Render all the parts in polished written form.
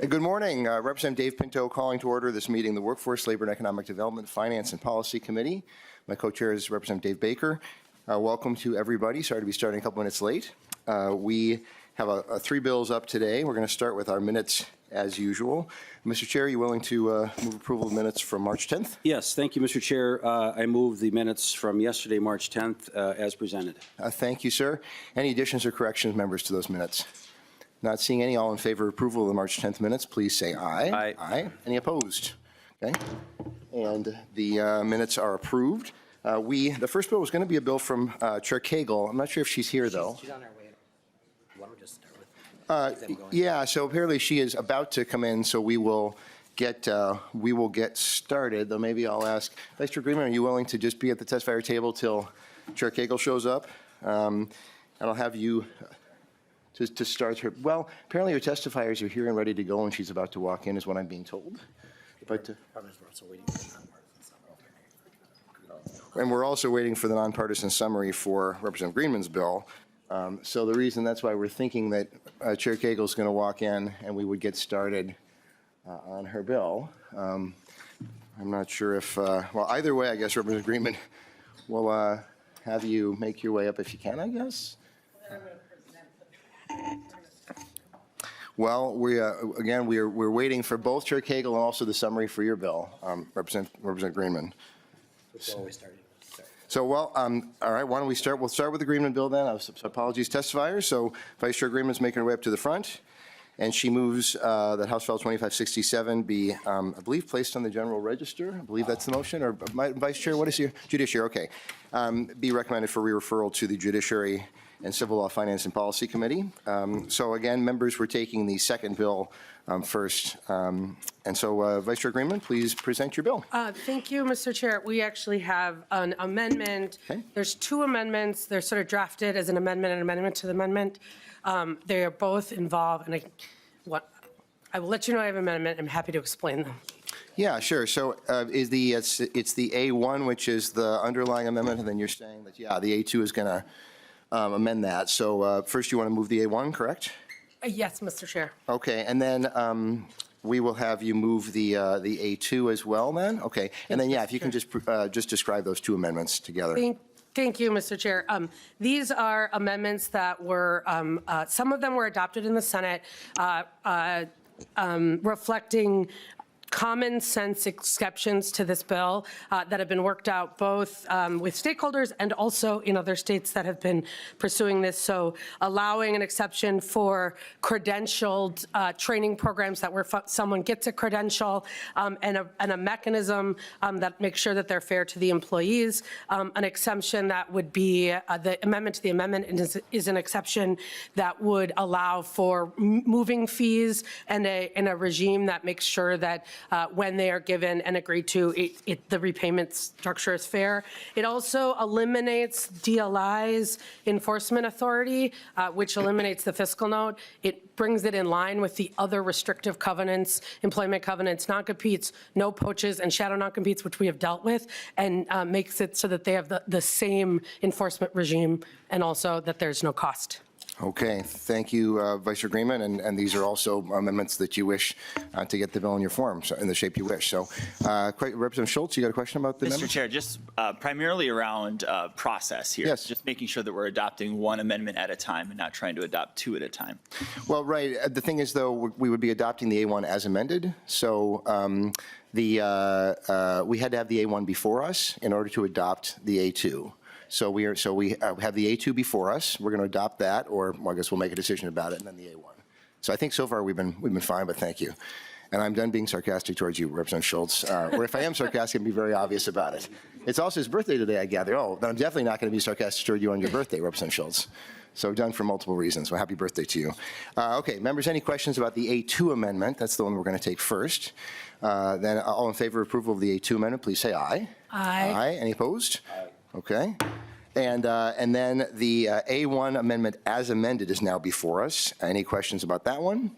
Good morning. Representative Dave Pinto calling to order this meeting, the Workforce, Labor and Economic Development, Finance and Policy Committee. My co-chair is Representative Dave Baker. Welcome to everybody. Sorry to be starting a couple minutes late. We have three bills up today. We're going to start with our minutes as usual. Mr. Chair, are you willing to move approval of minutes from March 10th? Yes, thank you, Mr. Chair. I move the minutes from yesterday, March 10th, as presented. Thank you, sir. Any additions or corrections, members, to those minutes? Not seeing any. All in favor of approval of the March 10th minutes, please say aye. Aye. Aye. Any opposed? Okay. And the minutes are approved. The first bill was going to be a bill from Chair Koegel. I'm not sure if she's here, though. She's on her way. Why don't we just start with Yeah, so apparently she is about to come in, so we will get started. Though maybe I'll ask Vice Chair Greenman, are you willing to just be at the testifier table till Chair Koegel shows up? And I'll have you to start her. Well, apparently your testifiers are here and ready to go, and she's about to walk in, is what I'm being told. But and we're also waiting for the nonpartisan summary for Representative Greenman's bill. So the reason, that's why we're thinking that Chair Koegel is going to walk in and we would get started on her bill. I'm not sure if, well, either way, I guess Representative Greenman will have you make your way up if you can, I guess. Well, again, we're waiting for both Chair Koegel and also the summary for your bill, Representative Greenman. So, well, all right, why don't we start? We'll start with the Greenman bill then. Apologies, testifiers. So Vice Chair Greenman's making her way up to the front, and she moves that House File 2567 be, I believe, placed on the General Register. I believe that's the motion. Or Vice Chair, what is your Judiciary? Okay. Be recommended for re-referral to the Judiciary and Civil Law, Finance and Policy Committee. So again, members, we're taking the second bill first. And so, Vice Chair Greenman, please present your bill. Thank you, Mr. Chair. We actually have an amendment. Okay. There's two amendments. They're sort of drafted as an amendment and amendment to the amendment. They are both involved, and I will let you know I have an amendment. I'm happy to explain them. Yeah, sure. So it's the A1, which is the underlying amendment, and then you're saying that, yeah, the A2 is going to amend that. So first you want to move the A1, correct? Yes, Mr. Chair. Okay, and then we will have you move the A2 as well then? Okay, and then, yeah, if you can just describe those two amendments together. Thank you, Mr. Chair. These are amendments that were, some of them were adopted in the Senate, reflecting common sense exceptions to this bill that have been worked out both with stakeholders and also in other states that have been pursuing this. So allowing an exception for credentialed training programs that where someone gets a credential and a mechanism that makes sure that they're fair to the employees. An exemption that would be the amendment to the amendment is an exception that would allow for moving fees and a regime that makes sure that when they are given and agreed to, the repayment structure is fair. It also eliminates DLI's enforcement authority, which eliminates the fiscal note. It brings it in line with the other restrictive covenants, employment covenants, non-competes, no poaches, and shadow non-competes, which we have dealt with, and makes it so that they have the same enforcement regime and also that there's no cost. Okay, thank you, Vice Chair Greenman, and these are also amendments that you wish to get the bill in your form, so in the shape you wish. So, Representative Schultz, you got a question about the amendment? Mr. Chair, just primarily around process here. Yes. Just making sure that we're adopting one amendment at a time and not trying to adopt two at a time. Well, right. The thing is, though, we would be adopting the A1 as amended. So we had to have the A1 before us in order to adopt the A2. So we have the A2 before us. We're going to adopt that, or I guess we'll make a decision about it, and then the A1. So I think so far we've been fine, but thank you. And I'm done being sarcastic towards you, Representative Schultz. Or if I am sarcastic, I'll be very obvious about it. It's also his birthday today, I gather. Oh, then I'm definitely not going to be sarcastic toward you on your birthday, Representative Schultz. So done for multiple reasons. Well, happy birthday to you. Okay, members, any questions about the A2 amendment? That's the one we're going to take first. Then all in favor of approval of the A2 amendment, please say aye. Aye. Aye. Any opposed? Aye. Okay. And then the A1 amendment as amended is now before us. Any questions about that one?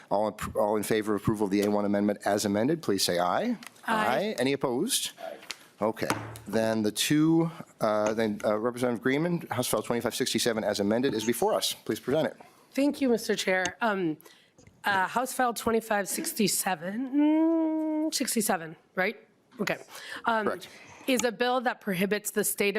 All in favor of approval of the A1 amendment as amended, please say aye. Aye. Any opposed? Aye. Okay. Then the two, Representative Greenman, House File 2567 as amended is before us. Please present it. Thank you, Mr. Chair. House File 2567, 67, right? Okay. Correct. Is a bill that prohibits the stay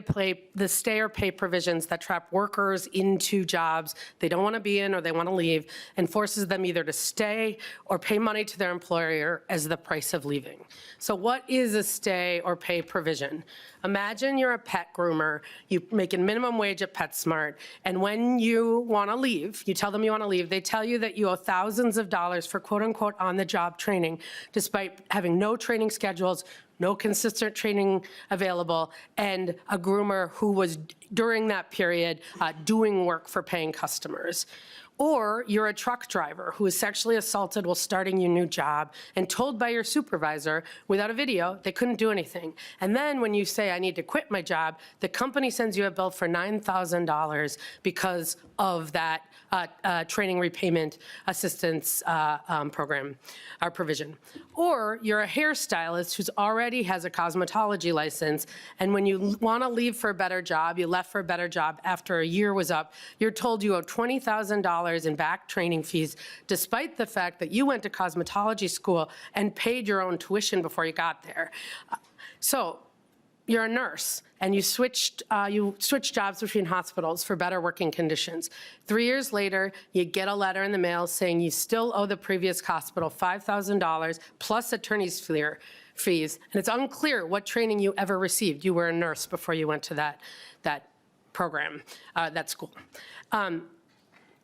or pay provisions that trap workers into jobs they don't want to be in or they want to leave, and forces them either to stay or pay money to their employer as the price of leaving. So what is a stay or pay provision? Imagine you're a pet groomer, you're making minimum wage at PetSmart, and when you want to leave, you tell them you want to leave, they tell you that you owe thousands of dollars for quote-unquote on-the-job training, despite having no training schedules, no consistent training available, and a groomer who was, during that period, doing work for paying customers. Or you're a truck driver who was sexually assaulted while starting your new job and told by your supervisor without a video they couldn't do anything. And then when you say, I need to quit my job, the company sends you a bill for $9,000 because of that training repayment assistance program or provision. Or you're a hairstylist who already has a cosmetology license, and when you want to leave for a better job, you left for a better job after a year was up, you're told you owe $20,000 in back training fees, despite the fact that you went to cosmetology school and paid your own tuition before you got there. So you're a nurse, and you switched jobs between hospitals for better working conditions. 3 years later, you get a letter in the mail saying you still owe the previous hospital $5,000 plus attorney's fees, and it's unclear what training you ever received. You were a nurse before you went to that program, that school.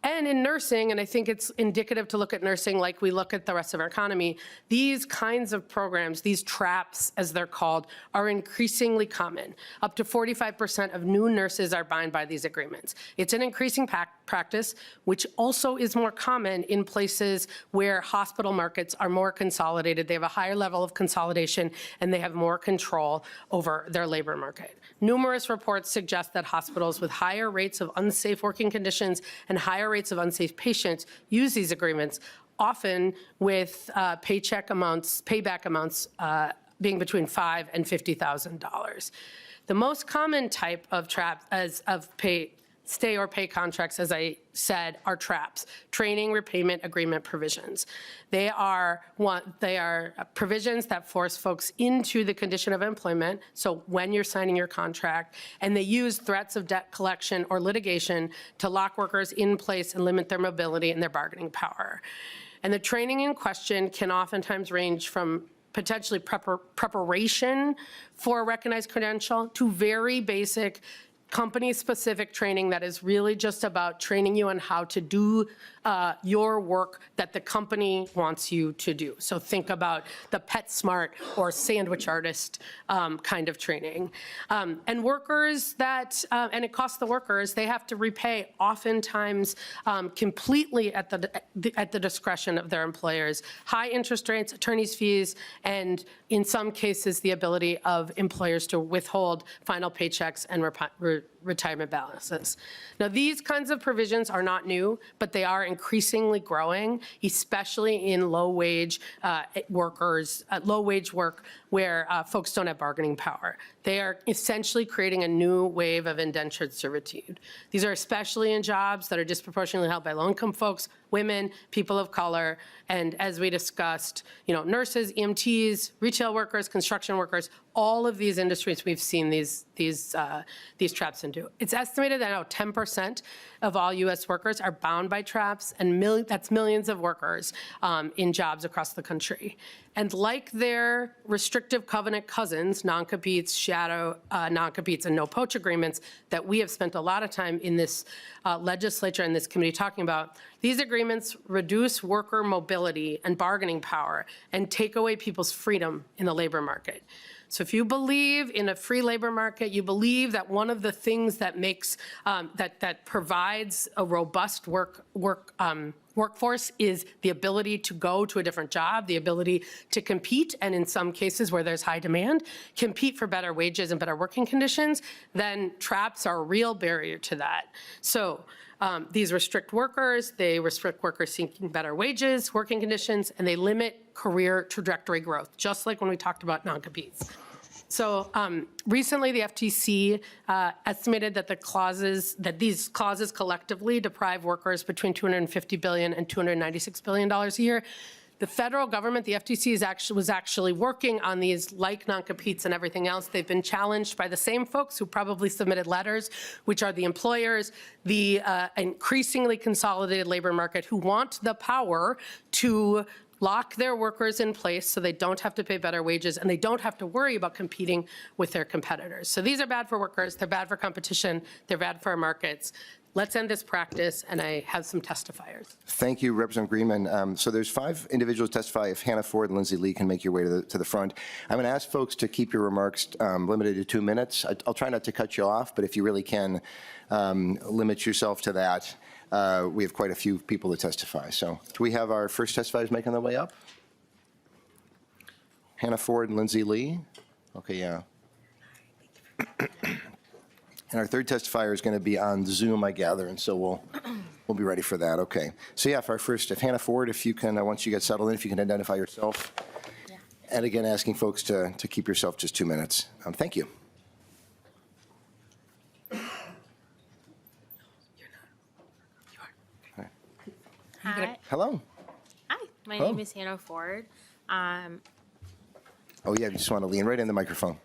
And in nursing, and I think it's indicative to look at nursing like we look at the rest of our economy, these kinds of programs, these traps, as they're called, are increasingly common. Up to 45% of new nurses are bound by these agreements. It's an increasing practice, which also is more common in places where hospital markets are more consolidated. They have a higher level of consolidation, and they have more control over their labor market. Numerous reports suggest that hospitals with higher rates of unsafe working conditions and higher rates of unsafe patients use these agreements, often with payback amounts being between $5,000 and $50,000. The most common type of stay or pay contracts, as I said, are traps, training repayment agreement provisions. They are provisions that force folks into the condition of employment, so when you're signing your contract, and they use threats of debt collection or litigation to lock workers in place and limit their mobility and their bargaining power. And the training in question can oftentimes range from potentially preparation for a recognized credential to very basic company-specific training that is really just about training you on how to do your work that the company wants you to do. So think about the PetSmart or sandwich artist kind of training. And workers and it costs the workers, they have to repay oftentimes completely at the discretion of their employers. High interest rates, attorney's fees, and in some cases, the ability of employers to withhold final paychecks and retirement balances. Now, these kinds of provisions are not new, but they are increasingly growing, especially in low-wage low-wage work where folks don't have bargaining power. They are essentially creating a new wave of indentured servitude. These are especially in jobs that are disproportionately held by low-income folks, women, people of color, and as we discussed, nurses, EMTs, retail workers, construction workers, all of these industries we've seen these traps into. It's estimated that now 10% of all U.S. workers are bound by traps, and that's millions of workers in jobs across the country. And like their restrictive covenant cousins, non-competes, shadow non-competes, and no-poach agreements that we have spent a lot of time in this legislature and this committee talking about, these agreements reduce worker mobility and bargaining power and take away people's freedom in the labor market. So if you believe in a free labor market, you believe that one of the things that makes that provides a robust workforce is the ability to go to a different job, the ability to compete, and in some cases where there's high demand, compete for better wages and better working conditions, then traps are a real barrier to that. So these restrict workers, they restrict workers seeking better wages, working conditions, and they limit career trajectory growth, just like when we talked about non-competes. So recently, the FTC estimated that these clauses collectively deprive workers between $250 billion and $296 billion a year. The federal government, the FTC, was actually working on these like non-competes and everything else. They've been challenged by the same folks who probably submitted letters, which are the employers, the increasingly consolidated labor market, who want the power to lock their workers in place so they don't have to pay better wages and they don't have to worry about competing with their competitors. So these are bad for workers, they're bad for competition, they're bad for our markets. Let's end this practice, and I have some testifiers. Thank you, Representative Greenman. So there's 5 individuals testify. If Hannah Ford and Lindsay Lee can make your way to the front. I'm going to ask folks to keep your remarks limited to 2 minutes. I'll try not to cut you off, but if you really can limit yourself to that, we have quite a few people to testify. So do we have our first testifiers making their way up? Hannah Ford and Lindsay Lee? Okay, yeah. And our third testifier is going to be on Zoom, I gather, and so we'll be ready for that. Okay. So yeah, if Hannah Ford, if you can, once you get settled in, if you can identify yourself. Yeah. And again, asking folks to keep yourself just 2 minutes. Thank you. Hi. Hello. Hi. My Hello. name is Hannah Ford. Oh yeah, you just want to lean right in the microphone.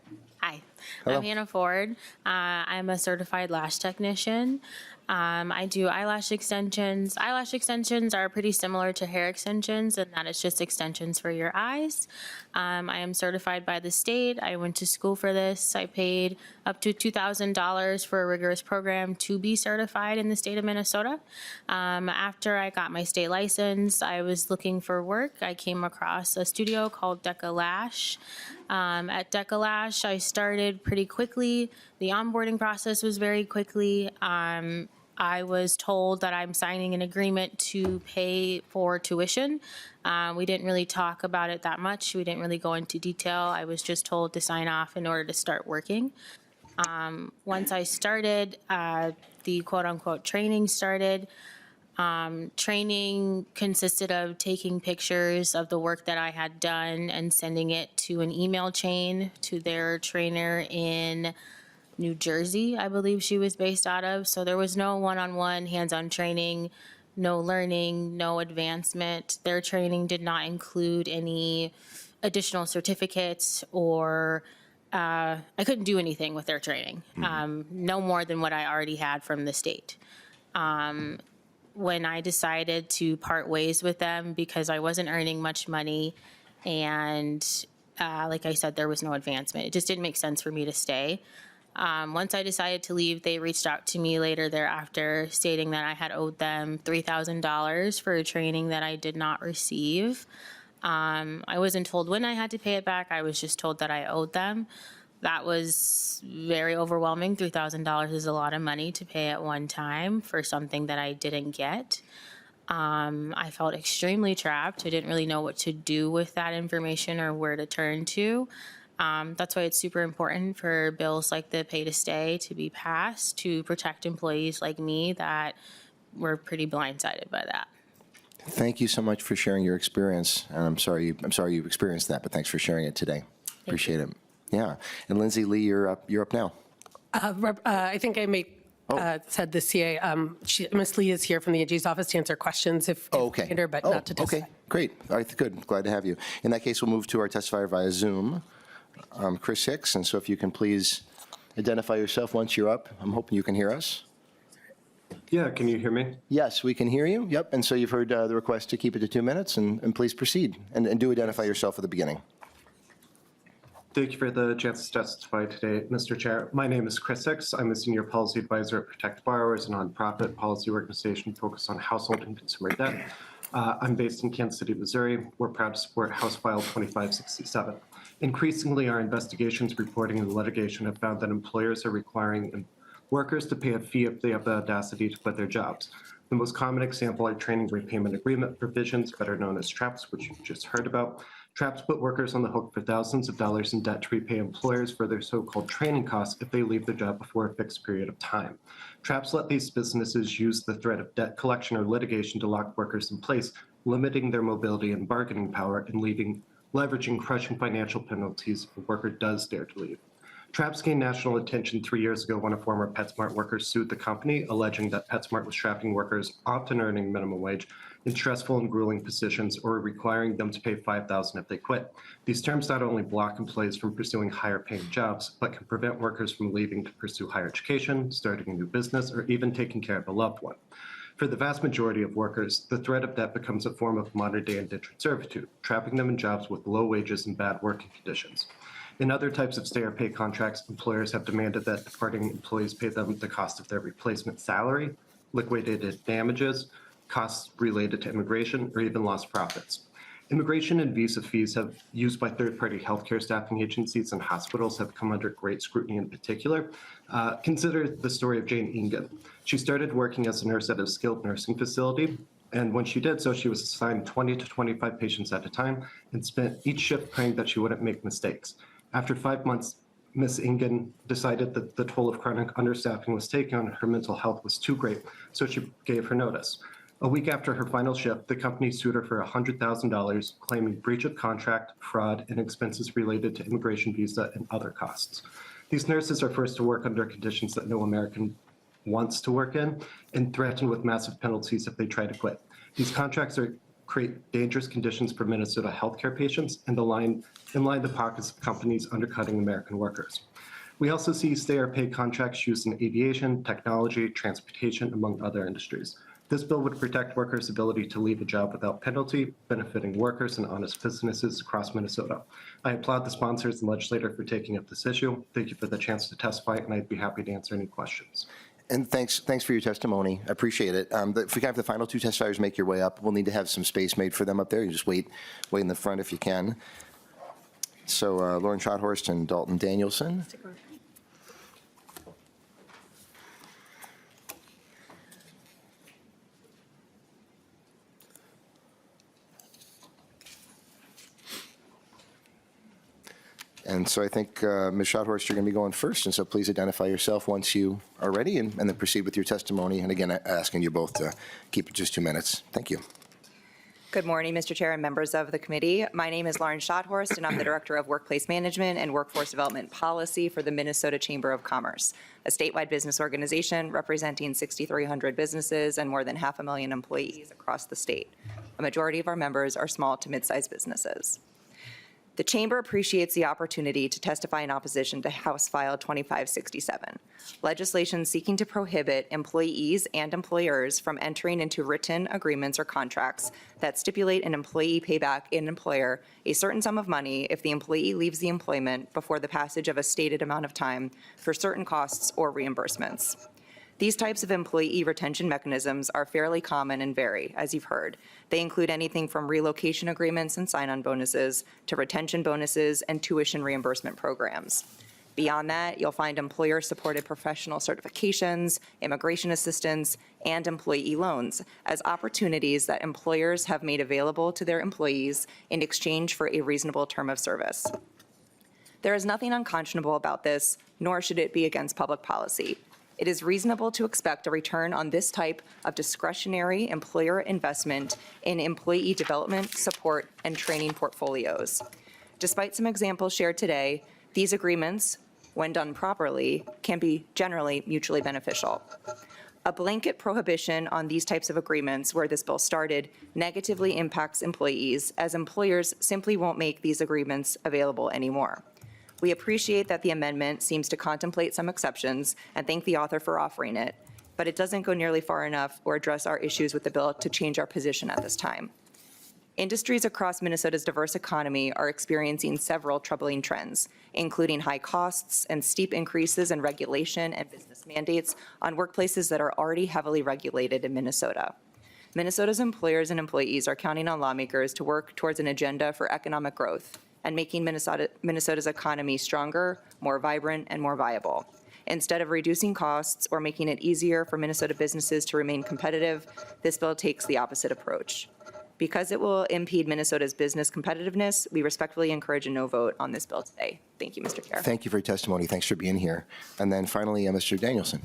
Hi. Hello. I'm Hannah Ford. I'm a certified lash technician. I do eyelash extensions. Eyelash extensions are pretty similar to hair extensions in that it's just extensions for your eyes. I am certified by the state. I went to school for this. I paid up to $2,000 for a rigorous program to be certified in the state of Minnesota. After I got my state license, I was looking for work. I came across a studio called Deca Lash. At Deca Lash, I started pretty quickly. The onboarding process was very quickly. I was told that I'm signing an agreement to pay for tuition. We didn't really talk about it that much. We didn't really go into detail. I was just told to sign off in order to start working. Once I started, the quote-unquote training started. Training consisted of taking pictures of the work that I had done and sending it to an email chain to their trainer in New Jersey, I believe she was based out of. So there was no one-on-one hands-on training, no learning, no advancement. Their training did not include any additional certificates or I couldn't do anything with their training, no more than what I already had from the state. When I decided to part ways with them because I wasn't earning much money and like I said, there was no advancement. It just didn't make sense for me to stay. Once I decided to leave, they reached out to me later thereafter stating that I had owed them $3,000 for a training that I did not receive. I wasn't told when I had to pay it back. I was just told that I owed them. That was very overwhelming. $3,000 is a lot of money to pay at one time for something that I didn't get. I felt extremely trapped. I didn't really know what to do with that information or where to turn to. That's why it's super important for bills like the pay to stay to be passed to protect employees like me that were pretty blindsided by that. Thank you so much for sharing your experience. And I'm sorry you experienced that, but thanks for sharing it today. Appreciate it. Yeah. And Lindsay Lee, you're up now. I think I said the CA. Ms. Lee is here from the AG's office to answer questions if Okay. needed, but not to testify. Okay, great. All right, good. Glad to have you. In that case, we'll move to our testifier via Zoom, Chris Hicks. And so if you can please identify yourself once you're up. I'm hoping you can hear us. Yeah, can you hear me? Yes, we can hear you. Yep. And so you've heard the request to keep it to 2 minutes, and please proceed. And do identify yourself at the beginning. Thank you for the chance to testify today, Mr. Chair. My name is Chris Hicks. I'm a senior policy advisor at Protect Borrowers, a nonprofit policy organization focused on household and consumer debt. I'm based in Kansas City, Missouri. We're proud to support House File 2567. Increasingly, our investigations, reporting, and litigation have found that employers are requiring workers to pay a fee if they have the audacity to quit their jobs. The most common example are training repayment agreement provisions, better known as TRAPs, which you just heard about. TRAPs put workers on the hook for thousands of dollars in debt to repay employers for their so-called training costs if they leave their job before a fixed period of time. TRAPs let these businesses use the threat of debt collection or litigation to lock workers in place, limiting their mobility and bargaining power and leaving leveraging crushing financial penalties if a worker does dare to leave. Traps gained national attention 3 years ago when a former PetSmart worker sued the company, alleging that PetSmart was trapping workers, often earning minimum wage, in stressful and grueling positions or requiring them to pay $5,000 if they quit. These terms not only block employees from pursuing higher paying jobs, but can prevent workers from leaving to pursue higher education, starting a new business, or even taking care of a loved one. For the vast majority of workers, the threat of debt becomes a form of modern-day indentured servitude, trapping them in jobs with low wages and bad working conditions. In other types of stay-or-pay contracts, employers have demanded that departing employees pay them the cost of their replacement salary, liquidated damages, costs related to immigration, or even lost profits. Immigration and visa fees used by third-party healthcare staffing agencies and hospitals have come under great scrutiny in particular. Consider the story of Jane Ingen. She started working as a nurse at a skilled nursing facility, and when she did so, she was assigned 20 to 25 patients at a time and spent each shift praying that she wouldn't make mistakes. After 5 months, Ms. Ingen decided that the toll of chronic understaffing was taking on her mental health was too great, so she gave her notice. A week after her final shift, the company sued her for $100,000, claiming breach of contract, fraud, and expenses related to immigration visa and other costs. These nurses are forced to work under conditions that no American wants to work in and threatened with massive penalties if they try to quit. These contracts create dangerous conditions for Minnesota healthcare patients and line the pockets of companies undercutting American workers. We also see stay-or-pay contracts used in aviation, technology, transportation, among other industries. This bill would protect workers' ability to leave a job without penalty, benefiting workers and honest businesses across Minnesota. I applaud the sponsors and legislators for taking up this issue. Thank you for the chance to testify, and I'd be happy to answer any questions. And thanks for your testimony. I appreciate it. If we can have the final two testifiers make your way up, we'll need to have some space made for them up there. You just wait in the front if you can. So Lauren Schothorst and Dalton Danielson. And so I think, Ms. Schothorst, you're going to be going first, and so please identify yourself once you are ready, and then proceed with your testimony. And again, asking you both to keep it just 2 minutes. Thank you. Good morning, Mr. Chair and members of the committee. My name is Lauren Schothorst, and I'm the Director of Workplace Management and Workforce Development Policy for the Minnesota Chamber of Commerce, a statewide business organization representing 6,300 businesses and more than 500,000 employees across the state. A majority of our members are small to mid-sized businesses. The Chamber appreciates the opportunity to testify in opposition to House File 2567, legislation seeking to prohibit employees and employers from entering into written agreements or contracts that stipulate an employee pay back an employer a certain sum of money if the employee leaves the employment before the passage of a stated amount of time for certain costs or reimbursements. These types of employee retention mechanisms are fairly common and vary, as you've heard. They include anything from relocation agreements and sign-on bonuses to retention bonuses and tuition reimbursement programs. Beyond that, you'll find employer-supported professional certifications, immigration assistance, and employee loans as opportunities that employers have made available to their employees in exchange for a reasonable term of service. There is nothing unconscionable about this, nor should it be against public policy. It is reasonable to expect a return on this type of discretionary employer investment in employee development, support, and training portfolios. Despite some examples shared today, these agreements, when done properly, can be generally mutually beneficial. A blanket prohibition on these types of agreements where this bill started negatively impacts employees, as employers simply won't make these agreements available anymore. We appreciate that the amendment seems to contemplate some exceptions and thank the author for offering it, but it doesn't go nearly far enough or address our issues with the bill to change our position at this time. Industries across Minnesota's diverse economy are experiencing several troubling trends, including high costs and steep increases in regulation and business mandates on workplaces that are already heavily regulated in Minnesota. Minnesota's employers and employees are counting on lawmakers to work towards an agenda for economic growth and making Minnesota's economy stronger, more vibrant, and more viable. Instead of reducing costs or making it easier for Minnesota businesses to remain competitive, this bill takes the opposite approach. Because it will impede Minnesota's business competitiveness, we respectfully encourage a no vote on this bill today. Thank you, Mr. Chair. Thank you for your testimony. Thanks for being here. And then finally, Mr. Danielson.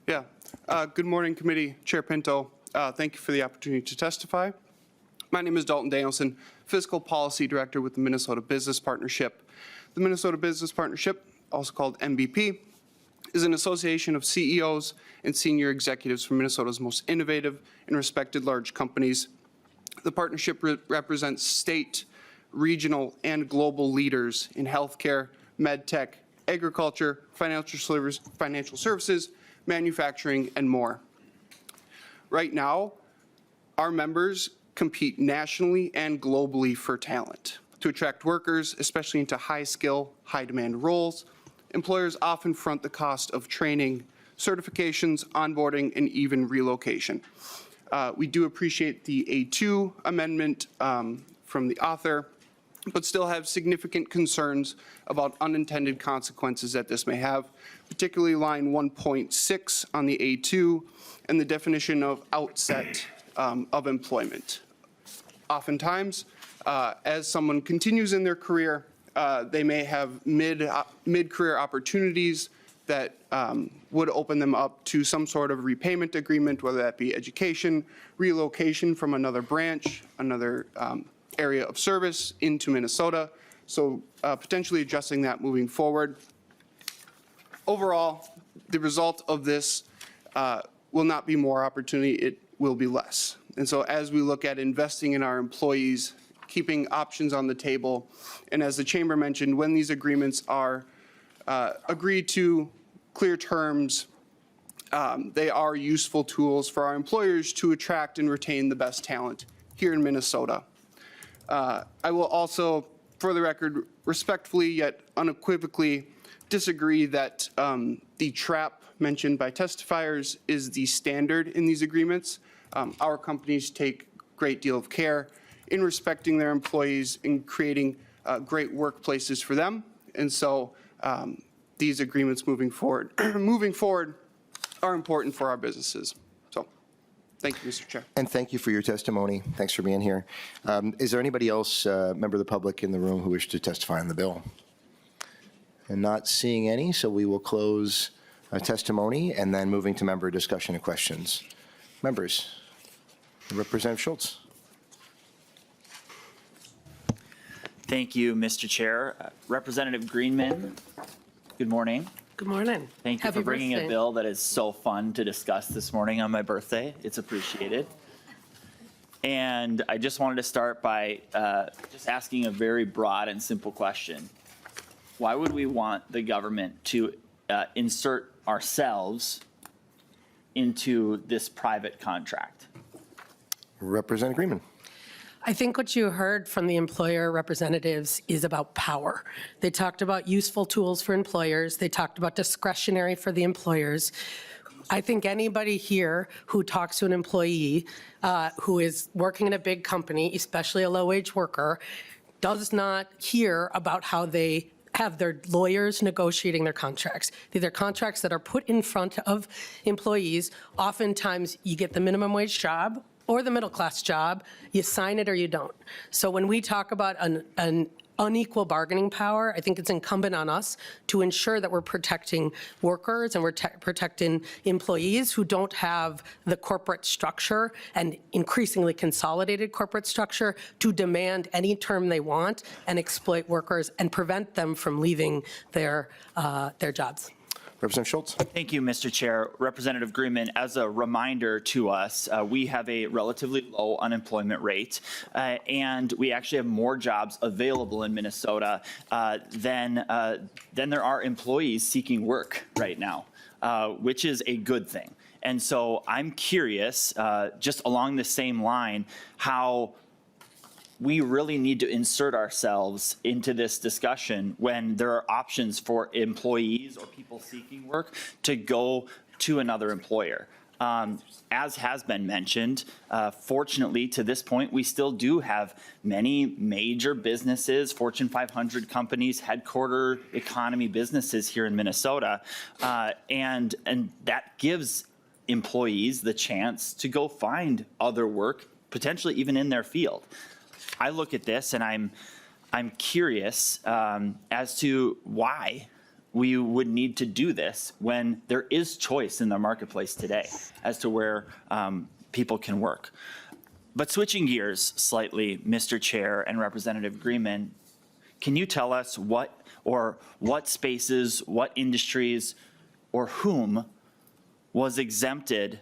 Yeah. Good morning, Committee Chair Pinto. Thank you for the opportunity to testify. My name is Dalton Danielson, Fiscal Policy Director with the Minnesota Business Partnership. The Minnesota Business Partnership, also called MBP, is an association of CEOs and senior executives from Minnesota's most innovative and respected large companies. The partnership represents state, regional, and global leaders in healthcare, med tech, agriculture, financial services, manufacturing, and more. Right now, our members compete nationally and globally for talent. To attract workers, especially into high-skill, high-demand roles, employers often front the cost of training, certifications, onboarding, and even relocation. We do appreciate the A2 amendment from the author, but still have significant concerns about unintended consequences that this may have, particularly line 1.6 on the A2 and the definition of outset of employment. Oftentimes, as someone continues in their career, they may have mid-career opportunities that would open them up to some sort of repayment agreement, whether that be education, relocation from another branch, another area of service into Minnesota. So potentially addressing that moving forward. Overall, the result of this will not be more opportunity, it will be less. And so as we look at investing in our employees, keeping options on the table, and as the chamber mentioned, when these agreements are agreed to, clear terms, they are useful tools for our employers to attract and retain the best talent here in Minnesota. I will also, for the record, respectfully yet unequivocally disagree that the trap mentioned by testifiers is the standard in these agreements. Our companies take a great deal of care in respecting their employees and creating great workplaces for them. And so these agreements moving forward are important for our businesses. So thank you, Mr. Chair. And thank you for your testimony. Thanks for being here. Is there anybody else, member of the public in the room who wishes to testify on the bill? And not seeing any, so we will close testimony and then moving to member discussion and questions. Members, Representative Schultz. Thank you, Mr. Chair. Representative Greenman, good morning. Good morning. Thank you Happy for bringing birthday. a bill that is so fun to discuss this morning on my birthday. It's appreciated. And I just wanted to start by just asking a very broad and simple question. Why would we want the government to insert ourselves into this private contract? Representative Greenman. I think what you heard from the employer representatives is about power. They talked about useful tools for employers. They talked about discretionary for the employers. I think anybody here who talks to an employee who is working in a big company, especially a low-wage worker, does not hear about how they have their lawyers negotiating their contracts. These are contracts that are put in front of employees. Oftentimes, you get the minimum wage job or the middle-class job, you sign it or you don't. So when we talk about an unequal bargaining power, I think it's incumbent on us to ensure that we're protecting workers and we're protecting employees who don't have the corporate structure and increasingly consolidated corporate structure to demand any term they want and exploit workers and prevent them from leaving their jobs. Representative Schultz. Thank you, Mr. Chair. Representative Greenman, as a reminder to us, we have a relatively low unemployment rate, and we actually have more jobs available in Minnesota than there are employees seeking work right now, which is a good thing. And so I'm curious, just along the same line, how we really need to insert ourselves into this discussion when there are options for employees or people seeking work to go to another employer. As has been mentioned, fortunately to this point, we still do have many major businesses, Fortune 500 companies, headquarter economy businesses here in Minnesota, and that gives employees the chance to go find other work, potentially even in their field. I look at this and I'm curious as to why we would need to do this when there is choice in the marketplace today as to where people can work. But switching gears slightly, Mr. Chair and Representative Greenman, can you tell us what spaces, what industries, or whom was exempted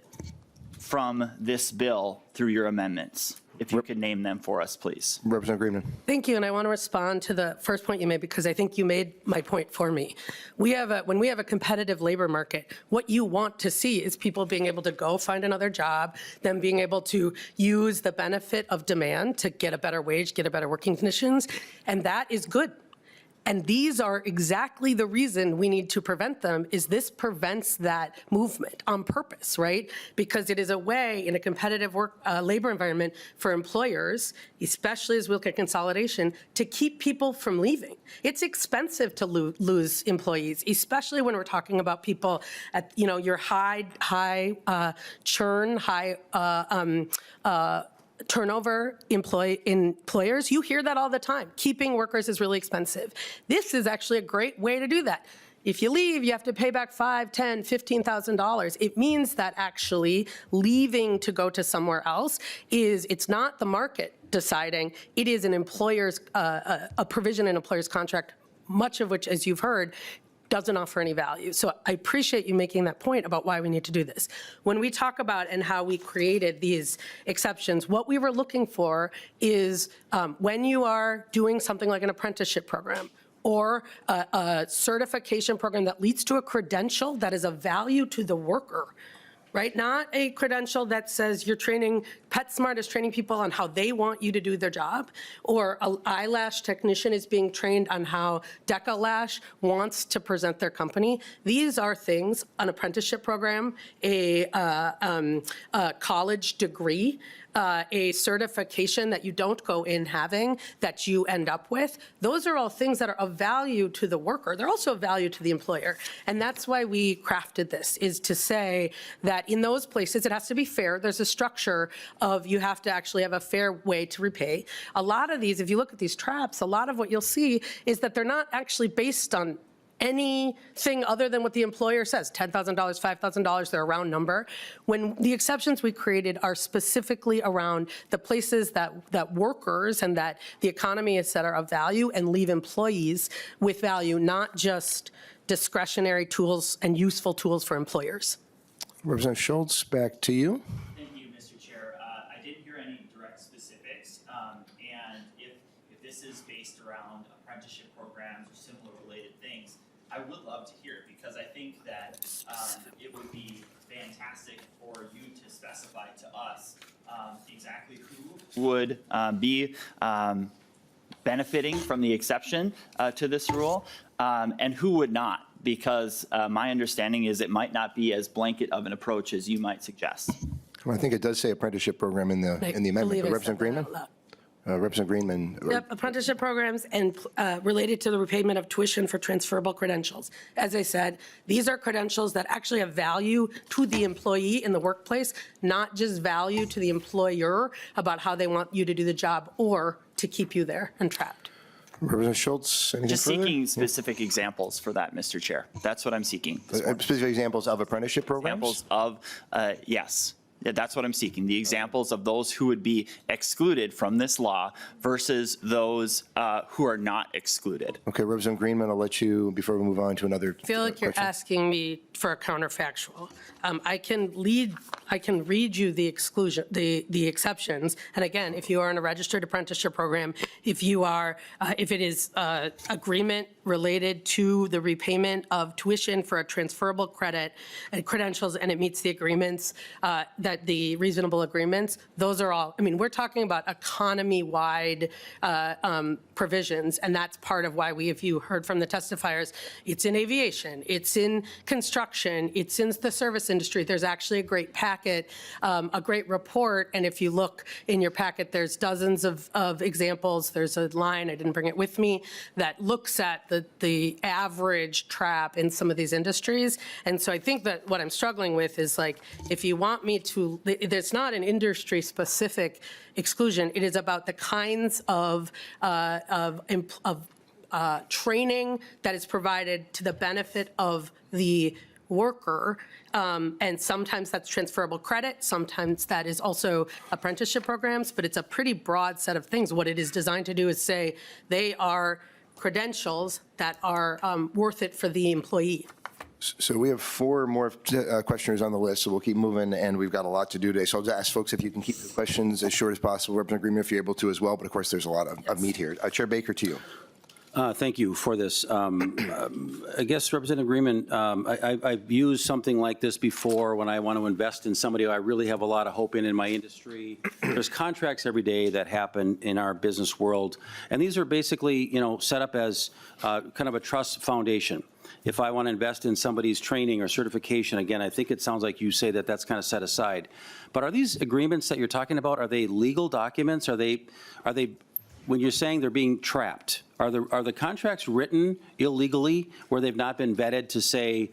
from this bill through your amendments? If you could name them for us, please. Representative Greenman. Thank you, and I want to respond to the first point you made because I think you made my point for me. When we have a competitive labor market, what you want to see is people being able to go find another job, them being able to use the benefit of demand to get a better wage, get a better working conditions, and that is good. And these are exactly the reason we need to prevent them, is this prevents that movement on purpose, right? Because it is a way in a competitive labor environment for employers, especially as we look at consolidation, to keep people from leaving. It's expensive to lose employees, especially when we're talking about people at, your high churn, turnover employers. You hear that all the time. Keeping workers is really expensive. This is actually a great way to do that. If you leave, you have to pay back $5,000, $10,000, $15,000. It means that actually leaving to go to somewhere else it's not the market deciding, it is an employer's, a provision in an employer's contract, much of which, as you've heard, doesn't offer any value. So I appreciate you making that point about why we need to do this. When we talk about and how we created these exceptions, what we were looking for is when you are doing something like an apprenticeship program or a certification program that leads to a credential that is of value to the worker, right? Not a credential that says you're training, PetSmart is training people on how they want you to do their job, or an eyelash technician is being trained on how Deca Lash wants to present their company. These are things, an apprenticeship program, a college degree, a certification that you don't go in having that you end up with. Those are all things that are of value to the worker. They're also of value to the employer. And that's why we crafted this, is to say that in those places, it has to be fair. There's a structure of you have to actually have a fair way to repay. A lot of these, if you look at these traps, a lot of what you'll see is that they're not actually based on anything other than what the employer says, $10,000, $5,000, they're a round number. When the exceptions we created are specifically around the places that workers and that the economy is set are of value and leave employees with value, not just discretionary tools and useful tools for employers. Representative Schultz, back to you. Thank you, Mr. Chair. I didn't hear any direct specifics, and if this is based around apprenticeship programs or similar related things, I would love to hear it, because I think that it would be fantastic for you to specify to us exactly who would be benefiting from the exception to this rule and who would not, because my understanding is it might not be as blanket of an approach as you might suggest. Well, I think it does say apprenticeship program in the amendment. Representative Greenman? Representative Greenman. Yep, apprenticeship programs and related to the repayment of tuition for transferable credentials. As I said, these are credentials that actually have value to the employee in the workplace, not just value to the employer about how they want you to do the job or to keep you there and trapped. Representative Schultz, anything Just further? seeking specific examples for that, Mr. Chair. That's what I'm seeking. Specific examples of apprenticeship programs? Examples of, yes. Yeah, that's what I'm seeking, the examples of those who would be excluded from this law versus those who are not excluded. Okay, Representative Greenman, I'll let you, before we move on to another I feel like you're asking me for a counterfactual. I can read you the exclusion, the exceptions. And again, if you are in a registered apprenticeship program, if you are, if it is agreement related to the repayment of tuition for a transferable credit and credentials, and it meets the agreements, that the reasonable agreements, those are all, I mean, we're talking about economy-wide provisions, and that's part of why we, if you heard from the testifiers, it's in aviation, it's in construction, it's in the service industry. There's actually a great packet, a great report, and if you look in your packet, there's dozens of examples. There's a line, I didn't bring it with me, that looks at the average trap in some of these industries. And so I think that what I'm struggling with is, like, if you want me to, there's not an industry-specific exclusion. It is about the kinds of training that is provided to the benefit of the worker, and sometimes that's transferable credit, sometimes that is also apprenticeship programs, but it's a pretty broad set of things. What it is designed to do is say they are credentials that are worth it for the employee. So we have 4 more questioners on the list, so we'll keep moving, and we've got a lot to do today. So I'll just ask folks if you can keep the questions as short as possible. Representative Greenman, if you're able to as well, but of course, there's a lot of meat here. Chair Baker, to you. Thank you for this. I guess, Representative Greenman, I've used something like this before when I want to invest in somebody who I really have a lot of hope in my industry. There's contracts every day that happen in our business world, and these are basically, set up as kind of a trust foundation. If I want to invest in somebody's training or certification, again, I think it sounds like you say that that's kind of set aside. But are these agreements that you're talking about, are they legal documents? Are they, when you're saying they're being trapped, are the contracts written illegally where they've not been vetted to say,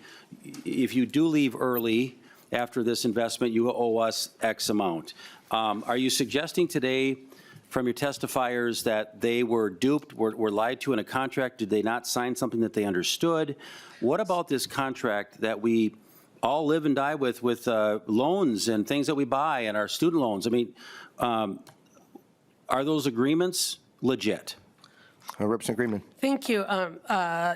if you do leave early after this investment, you owe us X amount? Are you suggesting today from your testifiers that they were duped, were lied to in a contract? Did they not sign something that they understood? What about this contract that we all live and die with loans and things that we buy and our student loans? I mean, are those agreements legit? Representative Greenman. Thank you,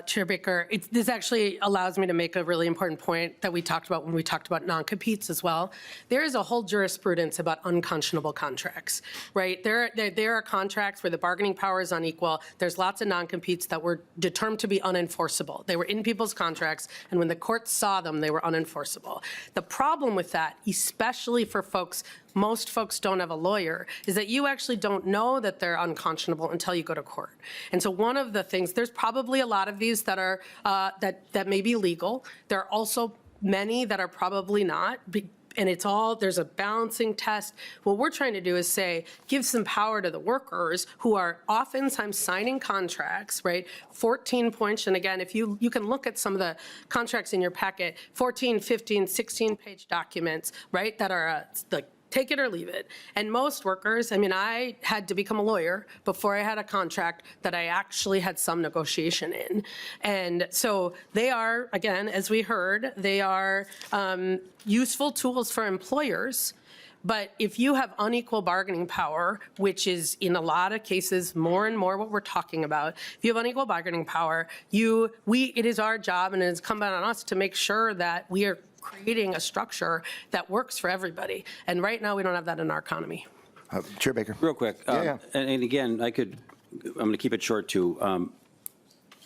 Chair Baker. This actually allows me to make a really important point that we talked about when we talked about non-competes as well. There is a whole jurisprudence about unconscionable contracts, right? There are contracts where the bargaining power is unequal. There's lots of non-competes that were determined to be unenforceable. They were in people's contracts, and when the courts saw them, they were unenforceable. The problem with that, especially for folks, most folks don't have a lawyer, is that you actually don't know that they're unconscionable until you go to court. And so one of the things, there's probably a lot of these that are that may be legal. There are also many that are probably not. And it's all, there's a balancing test. What we're trying to do is say, give some power to the workers who are oftentimes signing contracts, right? 14 points, and again, if you can look at some of the contracts in your packet, 14, 15, 16-page documents, right, that are the take it or leave it. And most workers, I mean, I had to become a lawyer before I had a contract that I actually had some negotiation in. And so they are, again, as we heard, they are useful tools for employers. But if you have unequal bargaining power, which is in a lot of cases more and more what we're talking about, if you have unequal bargaining power, it is our job and it is incumbent on us to make sure that we are creating a structure that works for everybody. And right now, we don't have that in our economy. Chair Baker. Real quick. Yeah. And again, I'm going to keep it short too.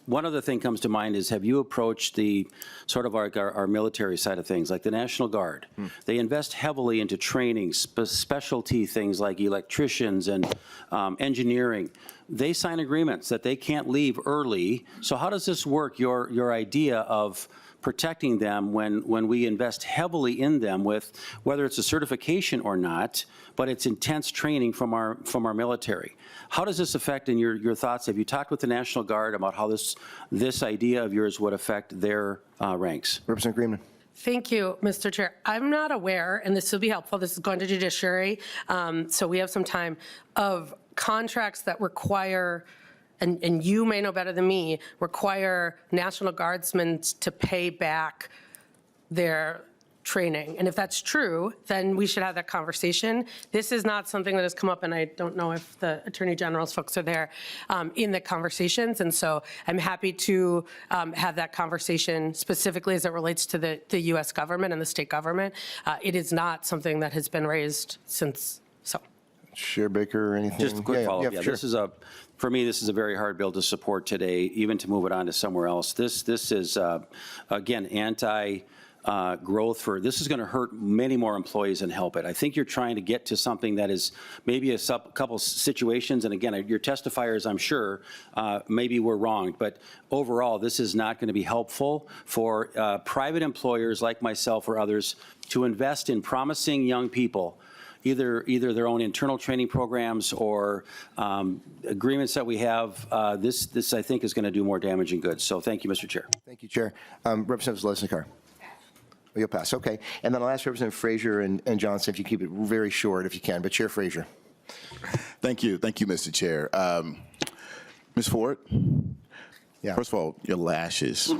One other thing comes to mind is, have you approached the sort of our military side of things, like the National Guard? They invest heavily into training, specialty things like electricians and engineering. They sign agreements that they can't leave early. So how does this work, your idea of protecting them when we invest heavily in them with, whether it's a certification or not, but it's intense training from our military? How does this affect, in your thoughts, have you talked with the National Guard about how this idea of yours would affect their ranks? Representative Greenman. Thank you, Mr. Chair. I'm not aware, and this will be helpful, this is going to judiciary, so we have some time, of contracts that require, and you may know better than me, require National Guardsmen to pay back their training. And if that's true, then we should have that conversation. This is not something that has come up, and I don't know if the Attorney General's folks are there in the conversations. And so I'm happy to have that conversation specifically as it relates to the U.S. government and the state government. It is not something that has been raised since, so. Chair Baker, anything? Just a quick follow-up. Yeah, sure. For me, this is a very hard bill to support today, even to move it on to somewhere else. This is, again, anti-growth this is going to hurt many more employees than help it. I think you're trying to get to something that is maybe couple situations, and again, your testifiers, I'm sure, maybe we're wrong, but overall, this is not going to be helpful for private employers like myself or others to invest in promising young people, either their own internal training programs or agreements that we have. This I think, is going to do more damage than good. So thank you, Mr. Chair. Thank you, Chair. Representative Lesnikar. You'll pass, okay. And then I'll ask Representative Frazier and Johnson if you keep it very short if you can, but Chair Frazier. Thank you, Mr. Chair. Ms. Ford? Yeah. First of all, your lashes.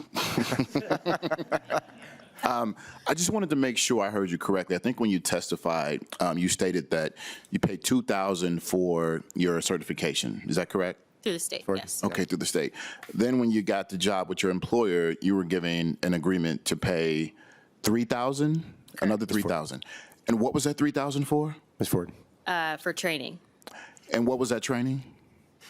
I just wanted to make sure I heard you correctly. I think when you testified, you stated that you paid $2,000 for your certification. Is that correct? Through the state, yes. Okay, through the state. Then when you got the job with your employer, you were given an agreement to pay $3,000, another $3,000. And what was that $3,000 for? Ms. Ford. For training. And what was that training?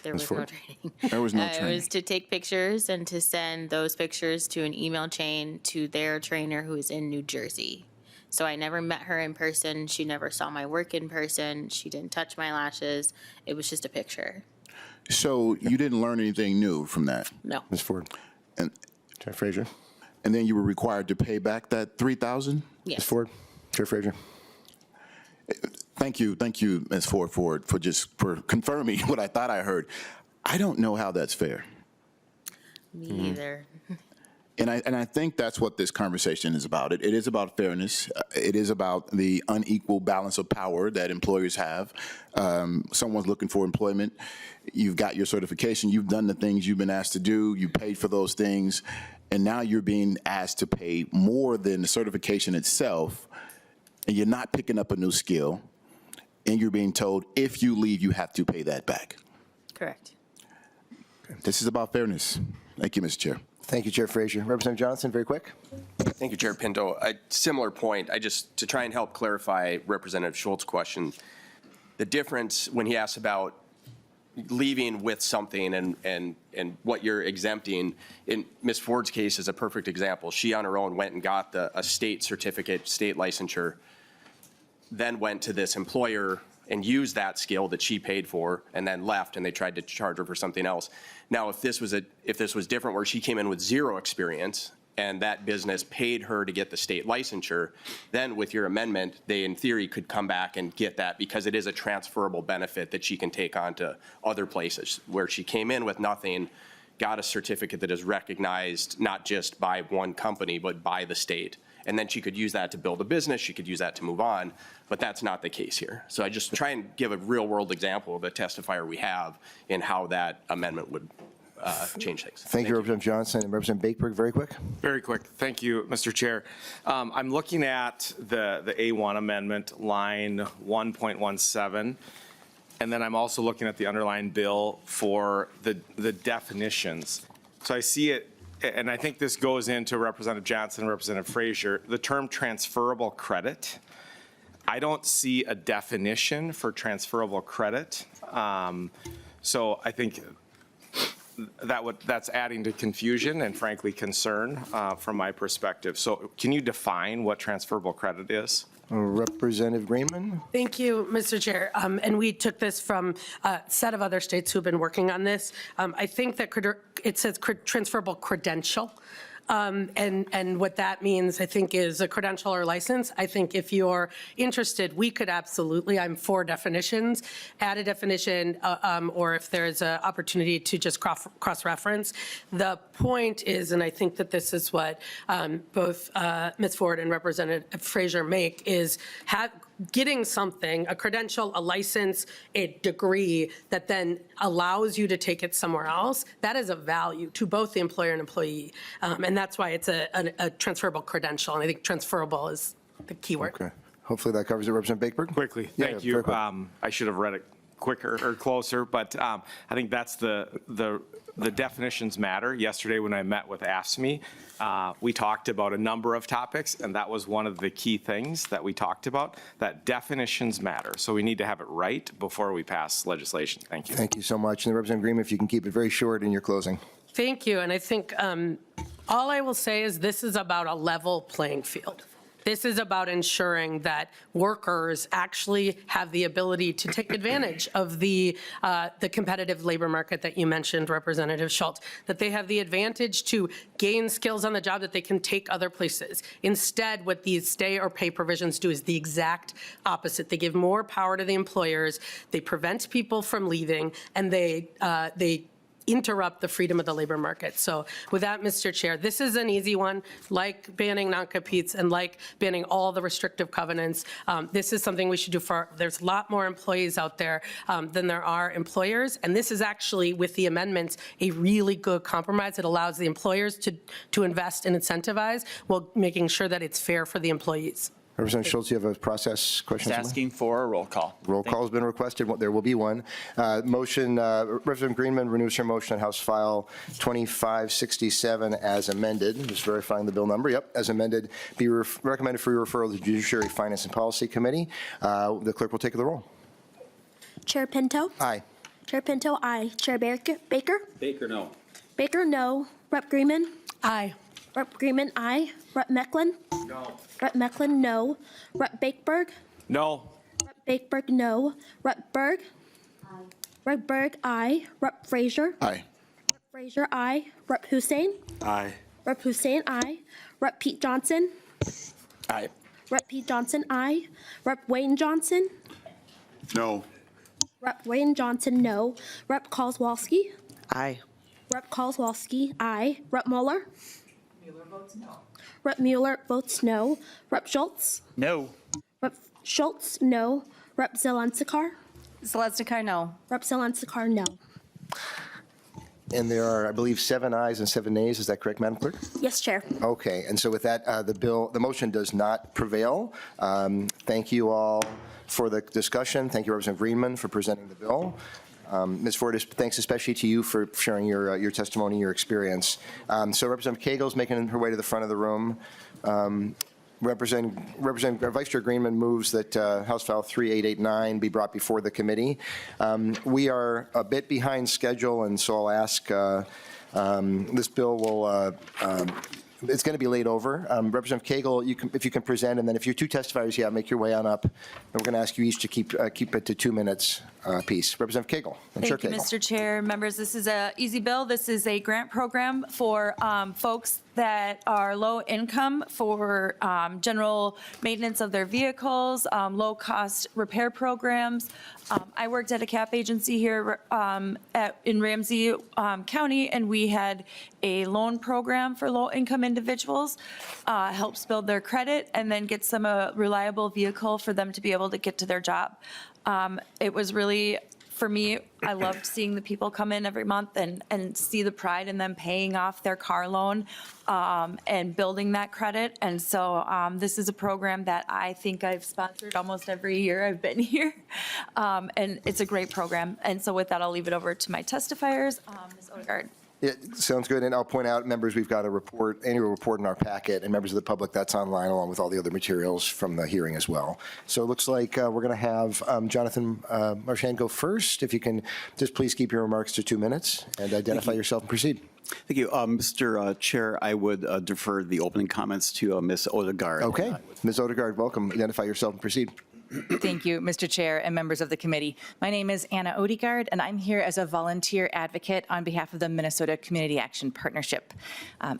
There was no training. There was no It training. was to take pictures and to send those pictures to an email chain to their trainer who is in New Jersey. So I never met her in person. She never saw my work in person. She didn't touch my lashes. It was just a picture. So you didn't learn anything new from that? No. Ms. Ford. And, Chair Frazier. and then you were required to pay back that $3,000? Yes. Ms. Ford. Chair Frazier. Thank you, Ms. Ford, for confirming what I thought I heard. I don't know how that's fair. Me either. And I think that's what this conversation is about. It is about fairness. It is about the unequal balance of power that employers have. Someone's looking for employment. You've got your certification. You've done the things you've been asked to do. You paid for those things. And now you're being asked to pay more than the certification itself. And you're not picking up a new skill. And you're being told, if you leave, you have to pay that back. Correct. This is about fairness. Thank you, Mr. Chair. Thank you, Chair Frazier. Representative Johnson, very quick. Thank you, Chair Pinto. A similar point, to try and help clarify Representative Schultz's question, the difference when he asks about leaving with something and what you're exempting, in Ms. Ford's case is a perfect example. She on her own went and got a state certificate, state licensure, then went to this employer and used that skill that she paid for and then left, and they tried to charge her for something else. Now, if this was different where she came in with zero experience and that business paid her to get the state licensure, then with your amendment, they in theory could come back and get that because it is a transferable benefit that she can take on to other places where she came in with nothing, got a certificate that is recognized not just by one company, but by the state. And then she could use that to build a business, she could use that to move on, but that's not the case here. So I just try and give a real world example of a testifier we have in how that amendment would change things. Thank you, Representative Johnson. And Representative Bakeberg, very quick. Very quick. Thank you, Mr. Chair. I'm looking at the A1 amendment, line 1.17, and then I'm also looking at the underlying bill for the definitions. So I see it, and I think this goes into Representative Johnson and Representative Frazier, the term transferable credit. I don't see a definition for transferable credit. So I think that's adding to confusion and frankly concern from my perspective. So can you define what transferable credit is? Representative Greenman. Thank you, Mr. Chair. And we took this from a set of other states who have been working on this. I think that it says transferable credential. And what that means, I think, is a credential or license. I think if you're interested, we could absolutely, I'm for definitions, add a definition, or if there's an opportunity to just cross-reference. The point is, and I think that this is what both Ms. Ford and Representative Frazier make, is getting something, a credential, a license, a degree that then allows you to take it somewhere else, that is of value to both the employer and employee. And that's why it's a transferable credential. And I think transferable is the key word. Okay. Hopefully that covers it. Representative Bakeberg. Quickly, Yeah, thank you. very quick. I should have read it quicker or closer, but I think that's the definitions matter. Yesterday when I met with AFSCME, we talked about a number of topics, and that was one of the key things that we talked about, that definitions matter. So we need to have it right before we pass legislation. Thank you. Thank you so much. And Representative Greenman, if you can keep it very short in your closing. Thank you. And I think all I will say is this is about a level playing field. This is about ensuring that workers actually have the ability to take advantage of the competitive labor market that you mentioned, Representative Schultz, that they have the advantage to gain skills on the job that they can take other places. Instead, what these stay or pay provisions do is the exact opposite. They give more power to the employers, they prevent people from leaving, and they interrupt the freedom of the labor market. So with that, Mr. Chair, this is an easy one, like banning non-competes and like banning all the restrictive covenants. This is something we should do there's a lot more employees out there than there are employers. And this is actually, with the amendments, a really good compromise. It allows the employers to invest and incentivize while making sure that it's fair for the employees. Representative Schultz, you have a process question? Just asking for a roll call. Roll call has been requested. There will be one. Motion, Representative Greenman renews her motion on House File 2567 as amended. Just verifying the bill number. Yep, as amended. Be recommended for your referral to the Judiciary Finance and Policy Committee. The clerk will take the roll. Chair Pinto? Aye. Chair Pinto, aye. Chair Baker? Baker, no. Baker, no. Rep. Greenman? Aye. Rep. Greenman, aye. Rep. Mecklin? No. Rep. Mecklin, no. Rep. Bakeberg? No. Rep. Bakeberg, no. Rep. Berg? Aye. Rep. Berg, aye. Rep. Frazier? Aye. Rep. Frazier, aye. Rep. Hussein? Aye. Rep. Hussein, aye. Rep. Pete Johnson? Aye. Rep. Pete Johnson, aye. Rep. Wayne Johnson? No. Rep. Wayne Johnson, no. Rep. Kozłowski? Aye. Rep. Kozłowski, aye. Rep. Mueller? Mueller votes no. Rep. Mueller votes no. Rep. Schultz? No. Rep. Schultz, no. Rep. Zelensikar? Zelensikar, no. Rep. Zelensikar, no. And there are, I believe, 7 ayes and 7 nays. Is that correct, Madam Clerk? Yes, Chair. Okay, and so with that, the motion does not prevail. Thank you all for the discussion. Thank you, Representative Greenman, for presenting the bill. Ms. Ford, thanks especially to you for sharing your testimony, your experience. So Representative Koegel is making her way to the front of the room. Vice Chair Greenman moves that House File 3889 be brought before the committee. We are a bit behind schedule, and so I'll ask, this bill will, it's going to be laid over. Representative Koegel, if you can present, and then if you're two testifiers, make your way on up. And we're going to ask you each to keep it to 2 minutes apiece. Representative Koegel. Thank you, Mr. Chair. Members, this is an easy bill. This is a grant program for folks that are low income for general maintenance of their vehicles, low-cost repair programs. I worked at a CAP agency here in Ramsey County, and we had a loan program for low-income individuals, helps build their credit, and then gets them a reliable vehicle for them to be able to get to their job. It was really, for me, I loved seeing the people come in every month and see the pride in them paying off their car loan and building that credit. And so this is a program that I think I've sponsored almost every year I've been here. And it's a great program. And so with that, I'll leave it over to my testifiers. Ms. Odegaard. Yeah, sounds good. And I'll point out, members, we've got a annual report in our packet, and members of the public, that's online along with all the other materials from the hearing as well. So it looks like we're going to have Jonathan Marchand go first. If you can just please keep your remarks to 2 minutes and identify yourself and proceed. Thank you. Mr. Chair, I would defer the opening comments to Ms. Odegaard. Okay. Ms. Odegaard, welcome. Identify yourself and proceed. Thank you, Mr. Chair and members of the committee. My name is Anna Odegaard, and I'm here as a volunteer advocate on behalf of the Minnesota Community Action Partnership.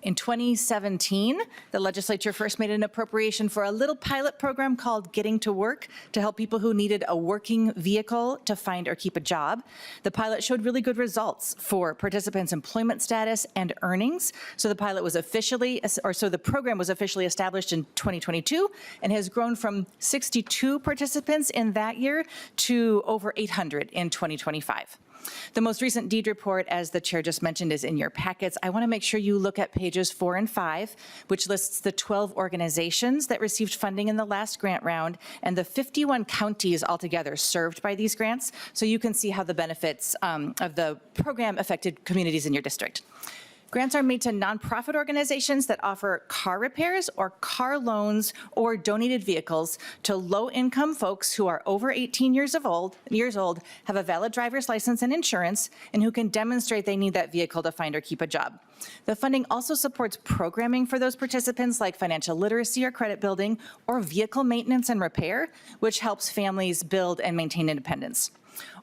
In 2017, the legislature first made an appropriation for a little pilot program called Getting to Work to help people who needed a working vehicle to find or keep a job. The pilot showed really good results for participants' employment status and earnings. So the program was officially established in 2022 and has grown from 62 participants in that year to over 800 in 2025. The most recent deed report, as the chair just mentioned, is in your packets. I want to make sure you look at pages 4 and 5, which lists the 12 organizations that received funding in the last grant round and the 51 counties altogether served by these grants, so you can see how the benefits of the program affected communities in your district. Grants are made to nonprofit organizations that offer car repairs or car loans or donated vehicles to low-income folks who are over 18 years old, have a valid driver's license and insurance, and who can demonstrate they need that vehicle to find or keep a job. The funding also supports programming for those participants like financial literacy or credit building or vehicle maintenance and repair, which helps families build and maintain independence.